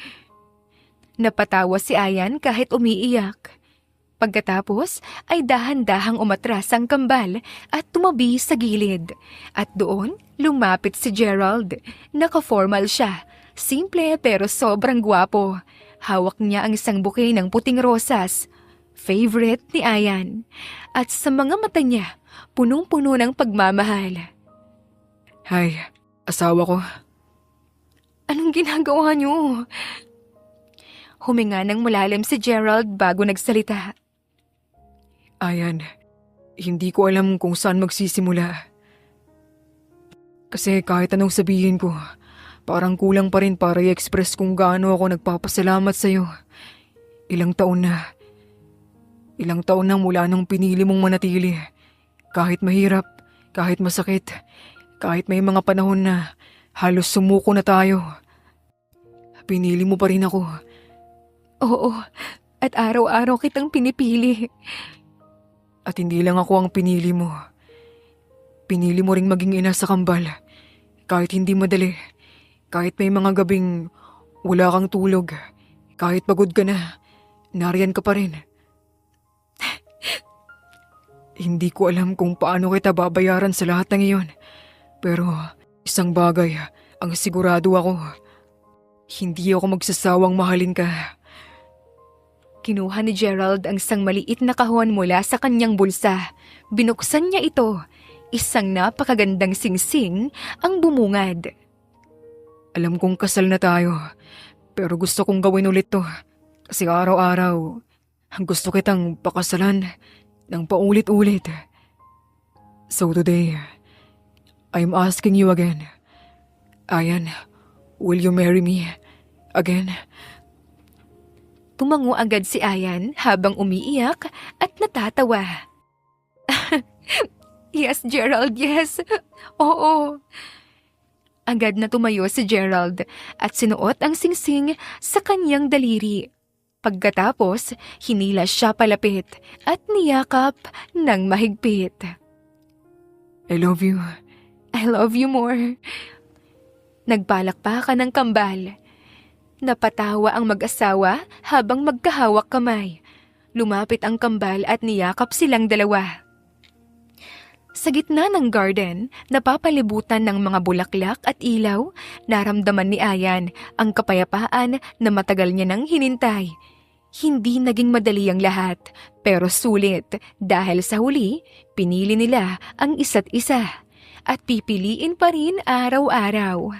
Napatawa si Ayan kahit umiiyak. Pagkatapos ay dahan-dahang umatras ang kambal at tumabi sa gilid. At doon lumapit si Gerald. Naka-formal siya. Simple pero sobrang gwapo. Hawak niya ang isang bouquet ng puting rosas. Favorite ni Ayan. At sa mga mata niya, punong-puno ng pagmamahal.
Hi, asawa ko.
Anong ginagawa niyo? Huminga ng malalim si Gerald bago nagsalita.
Ayan, hindi ko alam kung saan magsisimula. Kasi kahit anong sabihin ko, parang kulang pa rin para i-express kung gaano ako nagpapasalamat sa'yo. Ilang taon na mula nung pinili mong manatili. Kahit mahirap, kahit masakit, kahit may mga panahon na halos sumuko na tayo. Pinili mo pa rin ako.
Oo, at araw-araw kitang pinipili.
At hindi lang ako ang pinili mo. Pinili mo ring maging ina sa kambal. Kahit hindi madali. Kahit may mga gabing wala kang tulog. Kahit pagod ka na, nariyan ka pa rin. Hindi ko alam kung paano kita babayaran sa lahat ng iyon. Pero isang bagay ang sigurado ako. Hindi ako magsasawang mahalin ka.
Kinuha ni Gerald ang isang maliit na kahon mula sa kanyang bulsa. Binuksan niya ito. Isang napakagandang singsing ang bumungad.
Alam kong kasal na tayo, pero gusto kong gawin ulit to. Kasi araw-araw, gusto kitang pakasalan ng paulit-ulit. So today, I'm asking you again. Ayan, will you marry me again?
Tumango agad si Ayan habang umiiyak at natatawa. Yes, Gerald, yes. Oo. Agad na tumayo si Gerald at sinuot ang singsing sa kanyang daliri. Pagkatapos, hinila siya palapit at niyakap ng mahigpit.
I love you.
I love you more. Nagpalakpakan ng kambal. Napatawa ang mag-asawa habang magkahawak kamay. Lumapit ang kambal at niyakap silang dalawa. Sa gitna ng garden, napapalibutan ng mga bulaklak at ilaw, naramdaman ni Ayan ang kapayapaan na matagal niya nang hinintay. Hindi naging madali ang lahat, pero sulit dahil sa huli, pinili nila ang isa't isa at pipiliin pa rin araw-araw.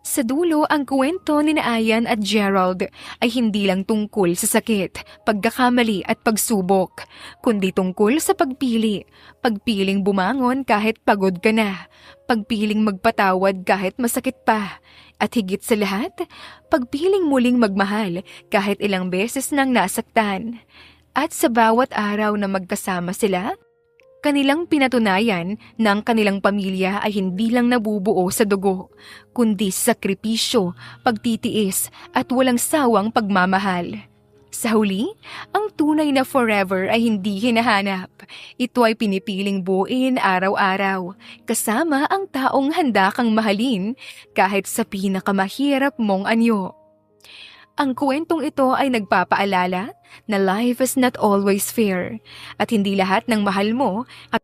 Sa dulo, ang kwento ni Ayan at Gerald ay hindi lang tungkol sa sakit, pagkakamali at pagsubok, kundi tungkol sa pagpili. Pagpiling bumangon kahit pagod ka na, pagpiling magpatawad kahit masakit pa, at higit sa lahat, pagpiling muling magmahal kahit ilang beses nang nasaktan. At sa bawat araw na magkasama sila, kanilang pinatunayan na ang kanilang pamilya ay hindi lang nabubuo sa dugo, kundi sa sakripisyo, pagtitiis at walang sawang pagmamahal. Sa huli, ang tunay na forever ay hindi hinahanap. Ito ay pinipiling buuin araw-araw, kasama ang taong handa kang mahalin kahit sa pinakamahirap mong anyo. Ang kwentong ito ay nagpapaalala na life is not always fair at hindi lahat ng mahal mo at